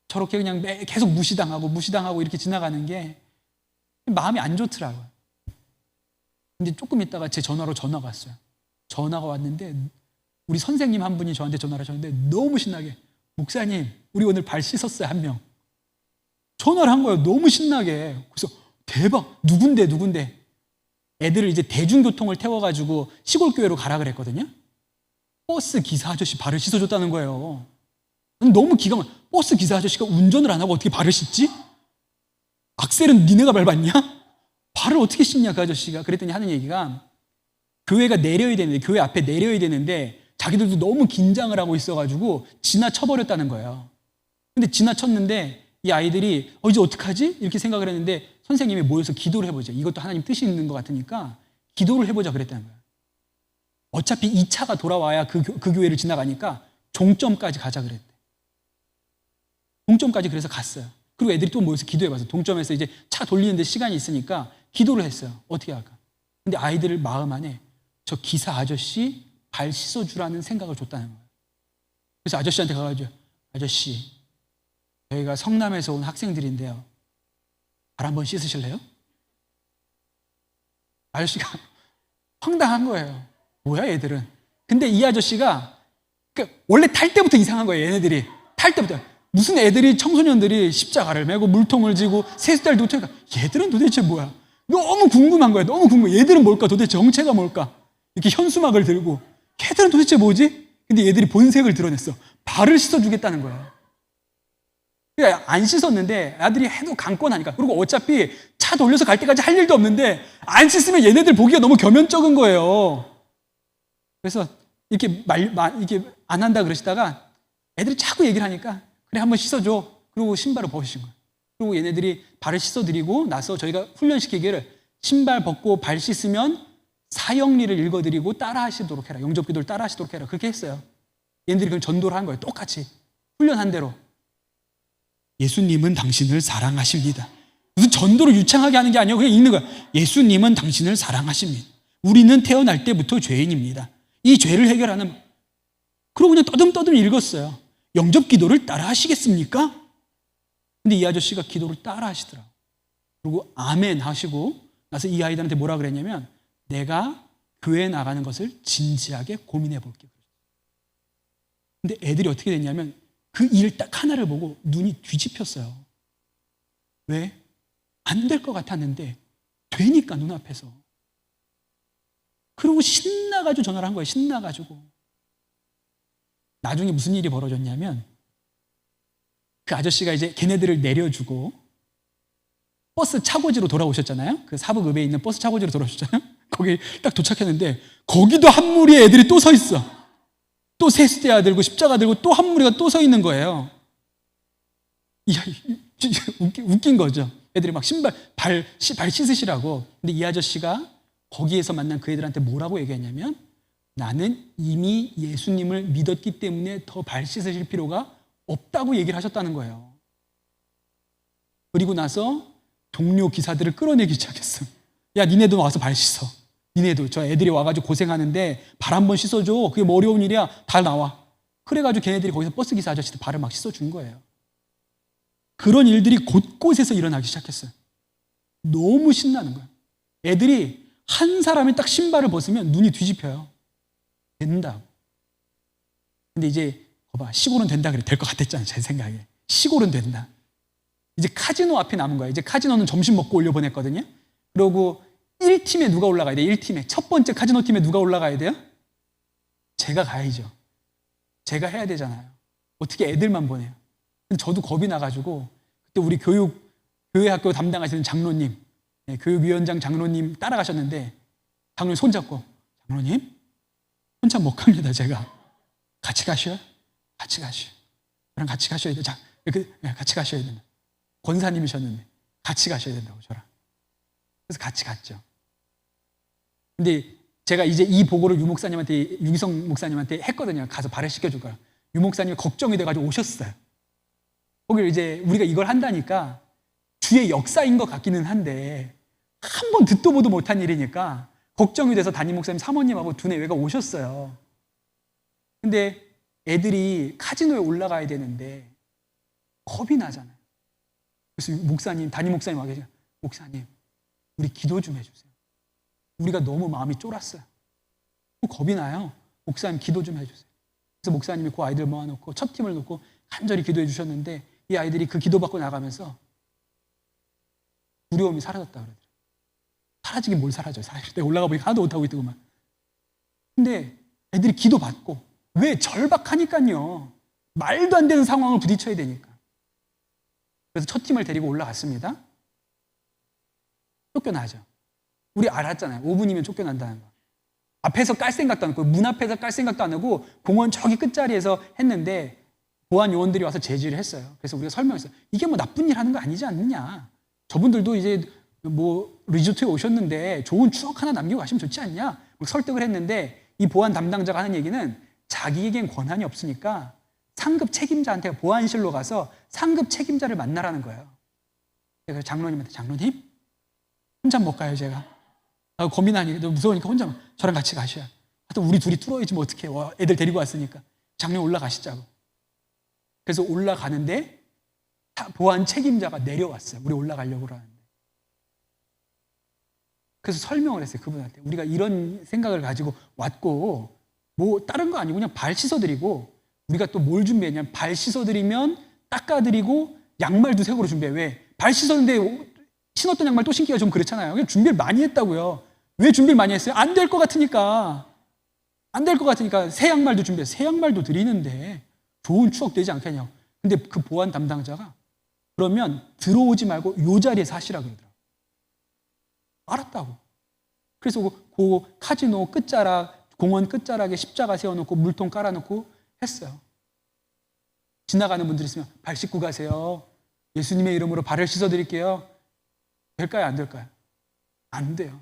저렇게 그냥 계속 무시당하고 이렇게 지나가는 게 마음이 안 좋더라고요. 근데 조금 있다가 제 전화로 전화가 왔어요. 전화가 왔는데 우리 선생님 한 분이 저한테 전화를 하셨는데 너무 신나게 목사님 우리 오늘 발 씻었어요. 한 명. 전화를 한 거예요. 너무 신나게. 그래서 대박. 누군데 애들을 이제 대중교통을 태워가지고 시골교회로 가라 그랬거든요. 버스 기사 아저씨 발을 씻어줬다는 거예요. 너무 기가 막혀. 버스 기사 아저씨가 운전을 안 하고 어떻게 발을 씻지? 악셀은 니네가 밟았냐? 발을 어떻게 씻냐 그 아저씨가. 그랬더니 하는 얘기가 교회가 내려야 되는데 교회 앞에 내려야 되는데 자기들도 너무 긴장을 하고 있어가지고 지나쳐버렸다는 거예요. 근데 지나쳤는데 이 아이들이 이제 어떡하지? 이렇게 생각을 했는데 선생님이 모여서 기도를 해보자. 이것도 하나님 뜻이 있는 것 같으니까 기도를 해보자 그랬다는 거예요. 어차피 2차가 돌아와야 그 교회를 지나가니까 종점까지 가자 그랬대. 동점까지 그래서 갔어요. 그리고 애들이 또 모여서 기도해봐서 동점에서 이제 차 돌리는데 시간이 있으니까 기도를 했어요. 어떻게 할까? 근데 아이들 마음 안에 저 기사 아저씨 발 씻어주라는 생각을 줬다는 거예요. 그래서 아저씨한테 가가지고 아저씨 저희가 성남에서 온 학생들인데요. 발 한번 씻으실래요? 아저씨가 황당한 거예요. 뭐야 얘들은. 근데 이 아저씨가 원래 탈 때부터 이상한 거예요. 얘네들이 탈 때부터 무슨 애들이 청소년들이 십자가를 메고 물통을 쥐고 세숫달도 못하니까 얘들은 도대체 뭐야. 너무 궁금한 거야. 너무 궁금해. 얘들은 뭘까? 도대체 정체가 뭘까? 이렇게 현수막을 들고 걔들은 도대체 뭐지? 근데 얘들이 본색을 드러냈어. 발을 씻어주겠다는 거야. 그러니까 안 씻었는데 아들이 해도 감건하니까. 그리고 어차피 차 돌려서 갈 때까지 할 일도 없는데 안 씻으면 얘네들 보기가 너무 겸연쩍은 거예요. 그래서 이렇게 이렇게 안 한다 그러시다가 애들이 자꾸 얘기를 하니까 그래 한번 씻어줘. 그리고 신발을 벗으신 거예요. 그리고 얘네들이 발을 씻어드리고 나서 저희가 훈련시키기를 신발 벗고 발 씻으면 사형리를 읽어드리고 따라하시도록 해라. 영접기도를 따라하시도록 해라. 그렇게 했어요. 얘네들이 그걸 전도를 한 거예요. 똑같이 훈련한 대로. 예수님은 당신을 사랑하십니다. 무슨 전도를 유창하게 하는 게 아니에요. 그냥 읽는 거야. 예수님은 당신을 사랑하십니다. 우리는 태어날 때부터 죄인입니다. 이 죄를 해결하는. 그러고 그냥 떠듬떠듬 읽었어요. 영접 기도를 따라 하시겠습니까? 근데 이 아저씨가 기도를 따라 하시더라고요. 그리고 아멘 하시고 나서 이 아이들한테 뭐라 그랬냐면 내가 교회에 나가는 것을 진지하게 고민해 볼게요. 근데 애들이 어떻게 됐냐면 그 일 딱 하나를 보고 눈이 뒤집혔어요. 왜? 안 될 것 같았는데 되니까 눈앞에서. 그리고 신나가지고 전화를 한 거예요. 신나가지고. 나중에 무슨 일이 벌어졌냐면 그 아저씨가 이제 걔네들을 내려주고 버스 차고지로 돌아오셨잖아요. 그 사북읍에 있는 버스 차고지로 돌아오셨잖아요. 거기 딱 도착했는데 거기도 한 무리의 애들이 또 서 있어. 또 세수대야 들고 십자가 들고 또 한 무리가 또 서 있는 거예요. 이야, 웃긴 거죠. 애들이 막 발 씻으시라고. 근데 이 아저씨가 거기에서 만난 그 애들한테 뭐라고 얘기했냐면 나는 이미 예수님을 믿었기 때문에 더 발 씻으실 필요가 없다고 얘기를 하셨다는 거예요. 그리고 나서 동료 기사들을 끌어내기 시작했어. 야, 니네도 와서 발 씻어. 니네도 저 애들이 와가지고 고생하는데 발 한번 씻어줘. 그게 뭐 어려운 일이야. 다 나와. 그래가지고 걔네들이 거기서 버스 기사 아저씨들 발을 막 씻어준 거예요. 그런 일들이 곳곳에서 일어나기 시작했어요. 너무 신나는 거예요. 애들이 한 사람이 딱 신발을 벗으면 눈이 뒤집혀요. 된다고. 근데 이제 봐봐, 시골은 된다 그래. 될 것 같았잖아, 제 생각에. 시골은 된다. 이제 카지노 앞에 남은 거야. 이제 카지노는 점심 먹고 올려보냈거든요. 그러고 1팀에 누가 올라가야 돼? 1팀에. 첫 번째 카지노 팀에 누가 올라가야 돼요? 제가 가야죠. 제가 해야 되잖아요. 어떻게 애들만 보내요? 근데 저도 겁이 나가지고 그때 우리 교육 교회 학교 담당하시는 장로님, 교육위원장 장로님 따라가셨는데 장로님 손잡고 장로님 혼자 못 갑니다. 제가 같이 가셔요. 같이 가셔요. 저랑 같이 가셔야 돼요. 같이 가셔야 된다. 권사님이셨는데 같이 가셔야 된다고 저랑. 그래서 같이 갔죠. 근데 제가 이제 이 보고를 유기성 목사님한테 했거든요. 가서 발해시켜줄 거라. 유 목사님이 걱정이 돼가지고 오셨어요. 거기를 이제 우리가 이걸 한다니까 주의 역사인 것 같기는 한데 한 번 듣도 보도 못한 일이니까 걱정이 돼서 담임 목사님 사모님하고 두뇌 외가 오셨어요. 근데 애들이 카지노에 올라가야 되는데 겁이 나잖아요. 그래서 목사님, 담임 목사님 와 계세요. 목사님, 우리 기도 좀 해주세요. 우리가 너무 마음이 쫄았어요. 겁이 나요. 목사님 기도 좀 해주세요. 그래서 목사님이 그 아이들 모아놓고 첫 팀을 놓고 간절히 기도해 주셨는데 이 아이들이 그 기도받고 나가면서 두려움이 사라졌다 그러더라고요. 사라지긴 뭘 사라져요. 내가 올라가 보니까 하나도 못하고 있더구만. 근데 애들이 기도받고 왜 절박하니까요. 말도 안 되는 상황을 부딪혀야 되니까. 그래서 첫 팀을 데리고 올라갔습니다. 쫓겨나죠. 우리 알았잖아요. 5분이면 쫓겨난다는 거. 앞에서 깔 생각도 안 하고 문 앞에서 깔 생각도 안 하고 공원 저기 끝자리에서 했는데 보안 요원들이 와서 제지를 했어요. 그래서 우리가 설명했어요. 이게 뭐 나쁜 일 하는 거 아니지 않느냐. 저분들도 이제 뭐 리조트에 오셨는데 좋은 추억 하나 남기고 가시면 좋지 않냐. 설득을 했는데 이 보안 담당자가 하는 얘기는 자기에겐 권한이 없으니까 상급 책임자한테 보안실로 가서 상급 책임자를 만나라는 거예요. 그래서 장로님한테 장로님 혼자 못 가요 제가. 겁이 나니까 무서우니까 혼자 저랑 같이 가셔야. 하여튼 우리 둘이 뚫어야지 뭐 어떡해. 애들 데리고 왔으니까. 장로님 올라가시자고. 그래서 올라가는데 보안 책임자가 내려왔어요. 우리 올라가려고 그러는데. 그래서 설명을 했어요. 그분한테. 우리가 이런 생각을 가지고 왔고 뭐 다른 거 아니고 그냥 발 씻어드리고 우리가 또 뭘 준비했냐면 발 씻어드리면 닦아드리고 양말도 새 거로 준비해. 왜? 발 씻었는데 신었던 양말 또 신기가 좀 그렇잖아요. 그냥 준비를 많이 했다고요. 왜 준비를 많이 했어요? 안 될 것 같으니까. 안 될 것 같으니까 새 양말도 준비해서 새 양말도 드리는데 좋은 추억 되지 않겠냐고. 근데 그 보안 담당자가 그러면 들어오지 말고 요 자리에서 하시라 그러더라고요. 알았다고. 그래서 그 카지노 끝자락, 공원 끝자락에 십자가 세워놓고 물통 깔아놓고 했어요. 지나가는 분들 있으면 발 씻고 가세요. 예수님의 이름으로 발을 씻어드릴게요. 될까요? 안 될까요? 안 돼요.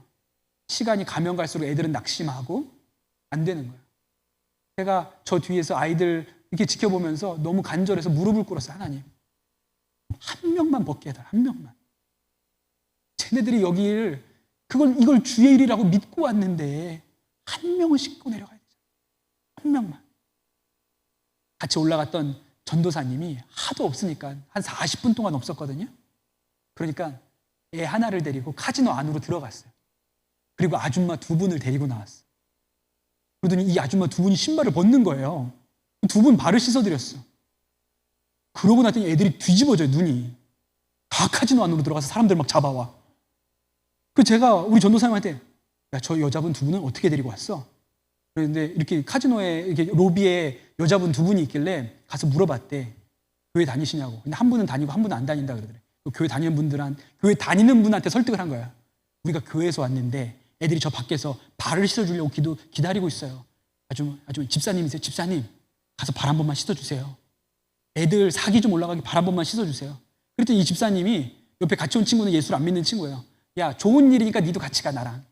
시간이 가면 갈수록 애들은 낙심하고 안 되는 거예요. 제가 저 뒤에서 아이들 이렇게 지켜보면서 너무 간절해서 무릎을 꿇었어요. 하나님, 한 명만 벗게 해달라. 한 명만. 쟤네들이 여기를 이걸 주의 일이라고 믿고 왔는데 한 명은 씻고 내려가야 되잖아요. 한 명만. 같이 올라갔던 전도사님이 하도 없으니까 한 40분 동안 없었거든요. 그러니까 애 하나를 데리고 카지노 안으로 들어갔어요. 그리고 아줌마 2분을 데리고 나왔어요. 그러더니 이 아줌마 2분이 신발을 벗는 거예요. 2분 발을 씻어드렸어. 그러고 나더니 애들이 뒤집어져요. 눈이. 다 카지노 안으로 들어가서 사람들 막 잡아와. 그 제가 우리 전도사님한테 야, 저 여자분 2분은 어떻게 데리고 왔어? 그런데 이렇게 카지노에 이렇게 로비에 여자분 2분이 있길래 가서 물어봤대. 교회 다니시냐고. 근데 한 분은 다니고 한 분은 안 다닌다 그러더래. 교회 다니는 분한테 설득을 한 거야. 우리가 교회에서 왔는데 애들이 저 밖에서 발을 씻어주려고 기다리고 있어요. 아주 집사님이세요. 집사님 가서 발 한 번만 씻어주세요. 애들 사기 좀 올라가게 발 한 번만 씻어주세요. 그랬더니 이 집사님이 옆에 같이 온 친구는 예수를 안 믿는 친구예요. 야, 좋은 일이니까 니도 같이 가 나랑.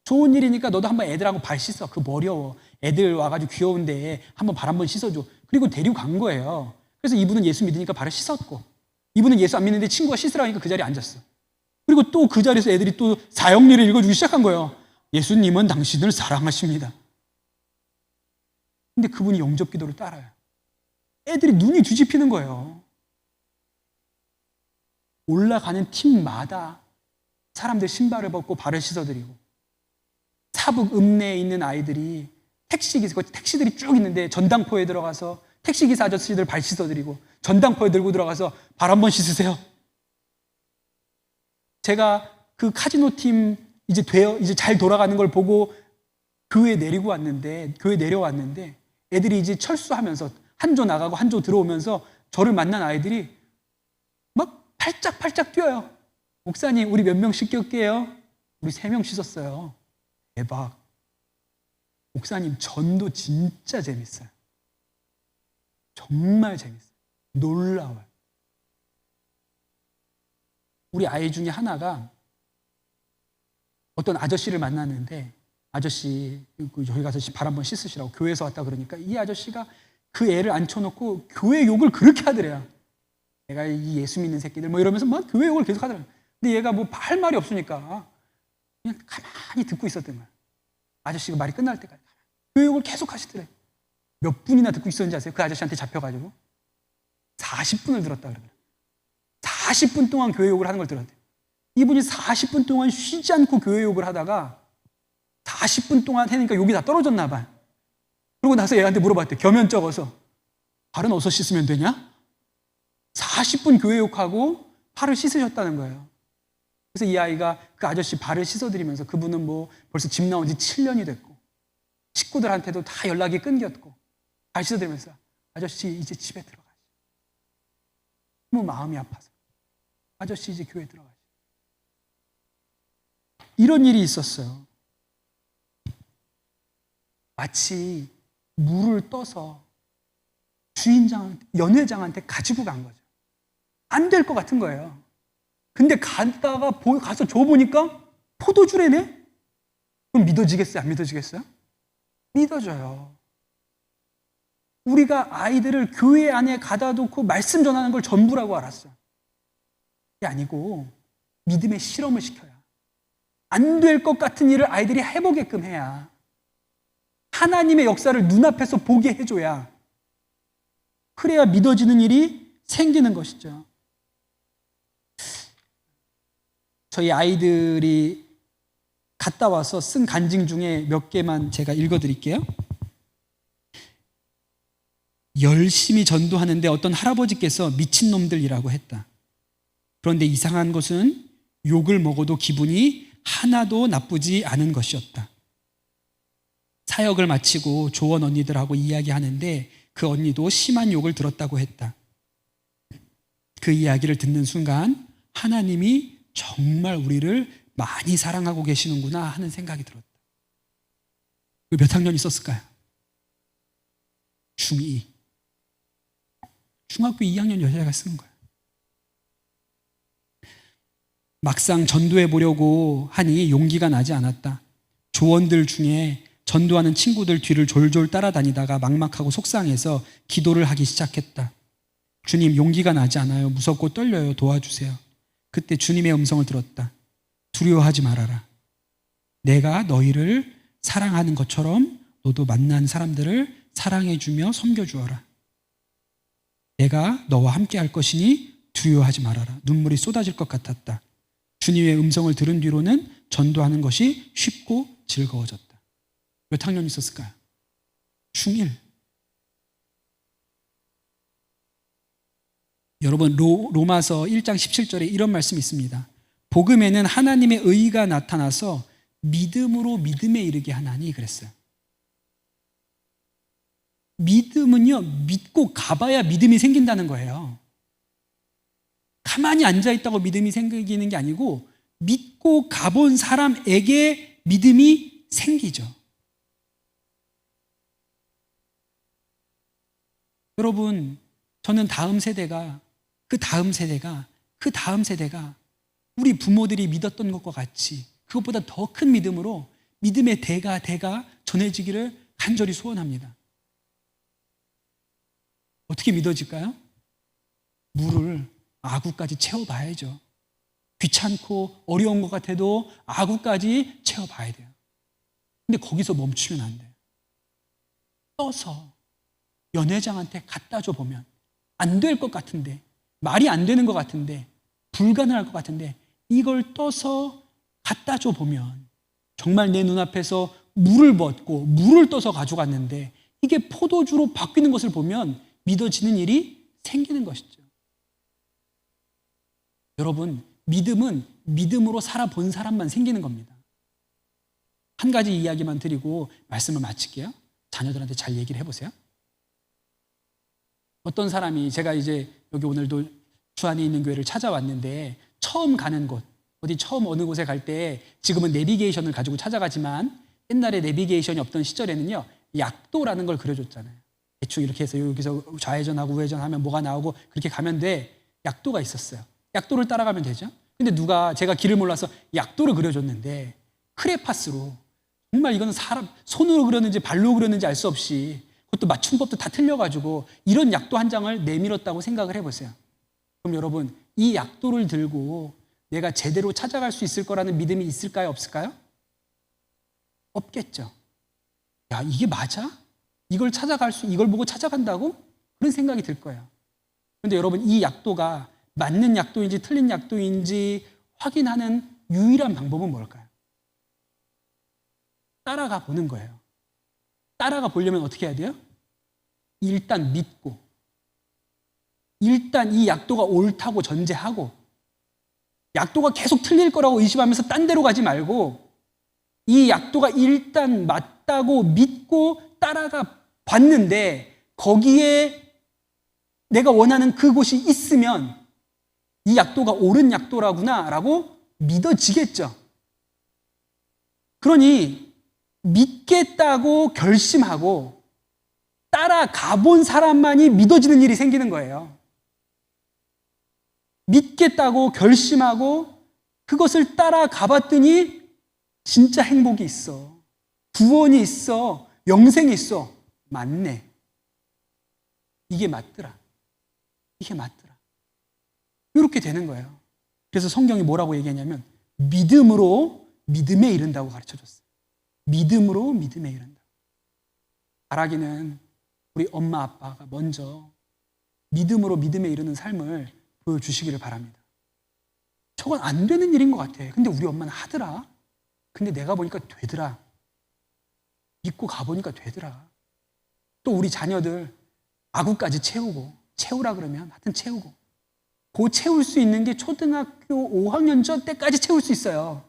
좋은 일이니까 너도 한번 애들하고 발 씻어. 그거 어려워. 애들 와가지고 귀여운데 한번 발 한번 씻어줘. 그리고 데리고 간 거예요. 그래서 이분은 예수 믿으니까 발을 씻었고 이분은 예수 안 믿는데 친구가 씻으라고 하니까 그 자리에 앉았어. 그리고 또 그 자리에서 애들이 또 사형리를 읽어주기 시작한 거예요. 예수님은 당신을 사랑하십니다. 근데 그분이 영접 기도를 따라요. 애들이 눈이 뒤집히는 거예요. 올라가는 팀마다 사람들 신발을 벗고 발을 씻어드리고 사북 읍내에 있는 아이들이 택시들이 쭉 있는데 전당포에 들어가서 택시기사 아저씨들 발 씻어드리고 전당포에 들고 들어가서 발 한번 씻으세요. 제가 그 카지노 팀 이제 잘 돌아가는 걸 보고 교회 내려왔는데 애들이 이제 철수하면서 한 조 나가고 한 조 들어오면서 저를 만난 아이들이 막 팔짝팔짝 뛰어요. 목사님, 우리 몇 명 씻겼게요? 우리 3명 씻었어요. 대박. 목사님, 전도 진짜 재밌어요. 정말 재밌어요. 놀라워요. 우리 아이 중에 하나가 어떤 아저씨를 만났는데, 아저씨, 저희 가서 발 한번 씻으시라고 교회에서 왔다 그러니까 이 아저씨가 그 애를 앉혀놓고 교회 욕을 그렇게 하더래요. 내가 이 예수 믿는 새끼들 뭐 이러면서 막 교회 욕을 계속 하더래요. 근데 얘가 뭐 할 말이 없으니까 그냥 가만히 듣고 있었던 거야. 아저씨가 말이 끝날 때까지 교회 욕을 계속 하시더래. 몇 분이나 듣고 있었는지 아세요? 그 아저씨한테 잡혀가지고 40분을 들었다 그러더래요. 40분 동안 교회 욕을 하는 걸 들었대요. 이분이 40분 동안 쉬지 않고 교회 욕을 하다가 40분 동안 하니까 욕이 다 떨어졌나 봐요. 그러고 나서 얘한테 물어봤대. 겸연 적어서 발은 어디서 씻으면 되냐? 40분 교회 욕하고 발을 씻으셨다는 거예요. 그래서 이 아이가 그 아저씨 발을 씻어드리면서, 그분은 뭐 벌써 집 나온 지 7년이 됐고 식구들한테도 다 연락이 끊겼고, 발 씻어드리면서 아저씨 이제 집에 들어가시. 너무 마음이 아파서 아저씨 이제 교회 들어가시. 이런 일이 있었어요. 마치 물을 떠서 연회장한테 가지고 간 거죠. 안 될 것 같은 거예요. 근데 가서 줘보니까 포도주래네? 그럼 믿어지겠어요? 안 믿어지겠어요? 믿어져요. 우리가 아이들을 교회 안에 가다 놓고 말씀 전하는 걸 전부라고 알았어요. 그게 아니고 믿음의 실험을 시켜야, 안 될 것 같은 일을 아이들이 해보게끔 해야, 하나님의 역사를 눈앞에서 보게 해줘야, 그래야 믿어지는 일이 생기는 것이죠. 저희 아이들이 갔다 와서 쓴 간증 중에 몇 개만 제가 읽어드릴게요. 열심히 전도하는데 어떤 할아버지께서 미친놈들이라고 했다. 그런데 이상한 것은 욕을 먹어도 기분이 하나도 나쁘지 않은 것이었다. 사역을 마치고 조원 언니들하고 이야기하는데 그 언니도 심한 욕을 들었다고 했다. 그 이야기를 듣는 순간 하나님이 정말 우리를 많이 사랑하고 계시는구나 하는 생각이 들었다. 몇 학년 있었을까요? 중2. 중학교 2학년 여자가 쓴 거야. 막상 전도해 보려고 하니 용기가 나지 않았다. 조원들 중에 전도하는 친구들 뒤를 졸졸 따라다니다가 막막하고 속상해서 기도를 하기 시작했다. 주님, 용기가 나지 않아요. 무섭고 떨려요. 도와주세요. 그때 주님의 음성을 들었다. 두려워하지 말아라. 내가 너희를 사랑하는 것처럼 너도 만난 사람들을 사랑해주며 섬겨주어라. 내가 너와 함께 할 것이니 두려워하지 말아라. 눈물이 쏟아질 것 같았다. 주님의 음성을 들은 뒤로는 전도하는 것이 쉽고 즐거워졌다. 몇 학년 있었을까요? 중1. 여러분, 로마서 1장 17절에 이런 말씀이 있습니다. 복음에는 하나님의 의가 나타나서 믿음으로 믿음에 이르게 하나니 그랬어요. 믿음은요, 믿고 가봐야 믿음이 생긴다는 거예요. 가만히 앉아있다고 믿음이 생기는 게 아니고 믿고 가본 사람에게 믿음이 생기죠. 여러분, 저는 다음 세대가 우리 부모들이 믿었던 것과 같이 그것보다 더 큰 믿음으로 믿음의 대가 전해지기를 간절히 소원합니다. 어떻게 믿어질까요? 물을 아구까지 채워봐야죠. 귀찮고 어려운 것 같아도 아구까지 채워봐야 돼요. 근데 거기서 멈추면 안 돼요. 떠서 연회장한테 갖다 줘 보면 안 될 것 같은데, 말이 안 되는 것 같은데, 불가능할 것 같은데 이걸 떠서 갖다 줘 보면 정말 내 눈앞에서 물을 붓고 물을 떠서 가져갔는데 이게 포도주로 바뀌는 것을 보면 믿어지는 일이 생기는 것이죠. 여러분, 믿음은 믿음으로 살아본 사람만 생기는 겁니다. 한 가지 이야기만 드리고 말씀을 마칠게요. 자녀들한테 잘 얘기를 해보세요. 어떤 사람이, 제가 이제 여기 오늘도 주 안에 있는 교회를 찾아왔는데 처음 가는 곳, 어디 처음 어느 곳에 갈 때 지금은 내비게이션을 가지고 찾아가지만 옛날에 내비게이션이 없던 시절에는요, 약도라는 걸 그려줬잖아요. 대충 이렇게 해서 여기서 좌회전하고 우회전하면 뭐가 나오고 그렇게 가면 돼. 약도가 있었어요. 약도를 따라가면 되죠. 근데 누가 제가 길을 몰라서 약도를 그려줬는데 크레파스로, 정말 이거는 사람 손으로 그렸는지 발로 그렸는지 알 수 없이, 그것도 맞춤법도 다 틀려가지고 이런 약도 한 장을 내밀었다고 생각을 해보세요. 그럼 여러분, 이 약도를 들고 내가 제대로 찾아갈 수 있을 거라는 믿음이 있을까요, 없을까요? 없겠죠. 야, 이게 맞아? 이걸 보고 찾아간다고? 그런 생각이 들 거예요. 그런데 여러분, 이 약도가 맞는 약도인지 틀린 약도인지 확인하는 유일한 방법은 뭘까요? 따라가 보는 거예요. 따라가 보려면 어떻게 해야 돼요? 일단 믿고, 일단 이 약도가 옳다고 전제하고, 약도가 계속 틀릴 거라고 의심하면서 딴 데로 가지 말고, 이 약도가 일단 맞다고 믿고 따라가 봤는데 거기에 내가 원하는 그곳이 있으면 이 약도가 옳은 약도라구나 라고 믿어지겠죠. 그러니 믿겠다고 결심하고 따라가 본 사람만이 믿어지는 일이 생기는 거예요. 믿겠다고 결심하고 그것을 따라가 봤더니 진짜 행복이 있어. 구원이 있어. 영생이 있어. 맞네. 이게 맞더라. 이게 맞더라. 이렇게 되는 거예요. 그래서 성경이 뭐라고 얘기하냐면 믿음으로 믿음에 이른다고 가르쳐줬어요. 믿음으로 믿음에 이른다. 바라기는 우리 엄마 아빠가 먼저 믿음으로 믿음에 이르는 삶을 보여주시기를 바랍니다. 저건 안 되는 일인 것 같아. 근데 우리 엄마는 하더라. 근데 내가 보니까 되더라. 믿고 가보니까 되더라. 또 우리 자녀들 아구까지 채우라 그러면 하여튼 채우고, 그 채울 수 있는 게 초등학교 5학년 전 때까지 채울 수 있어요.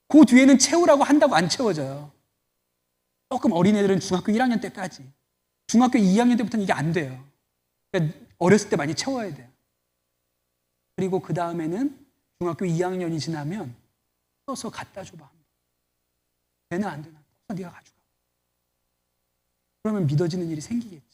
그 뒤에는 채우라고 한다고 안 채워져요. 조금 어린애들은 중학교 1학년 때까지. 중학교 2학년 때부터는 이게 안 돼요. 그러니까 어렸을 때 많이 채워야 돼요. 그리고 그 다음에는 중학교 2학년이 지나면 써서 갖다 줘봐. 되나 안 되나? 네가 가져가. 그러면 믿어지는 일이 생기겠지.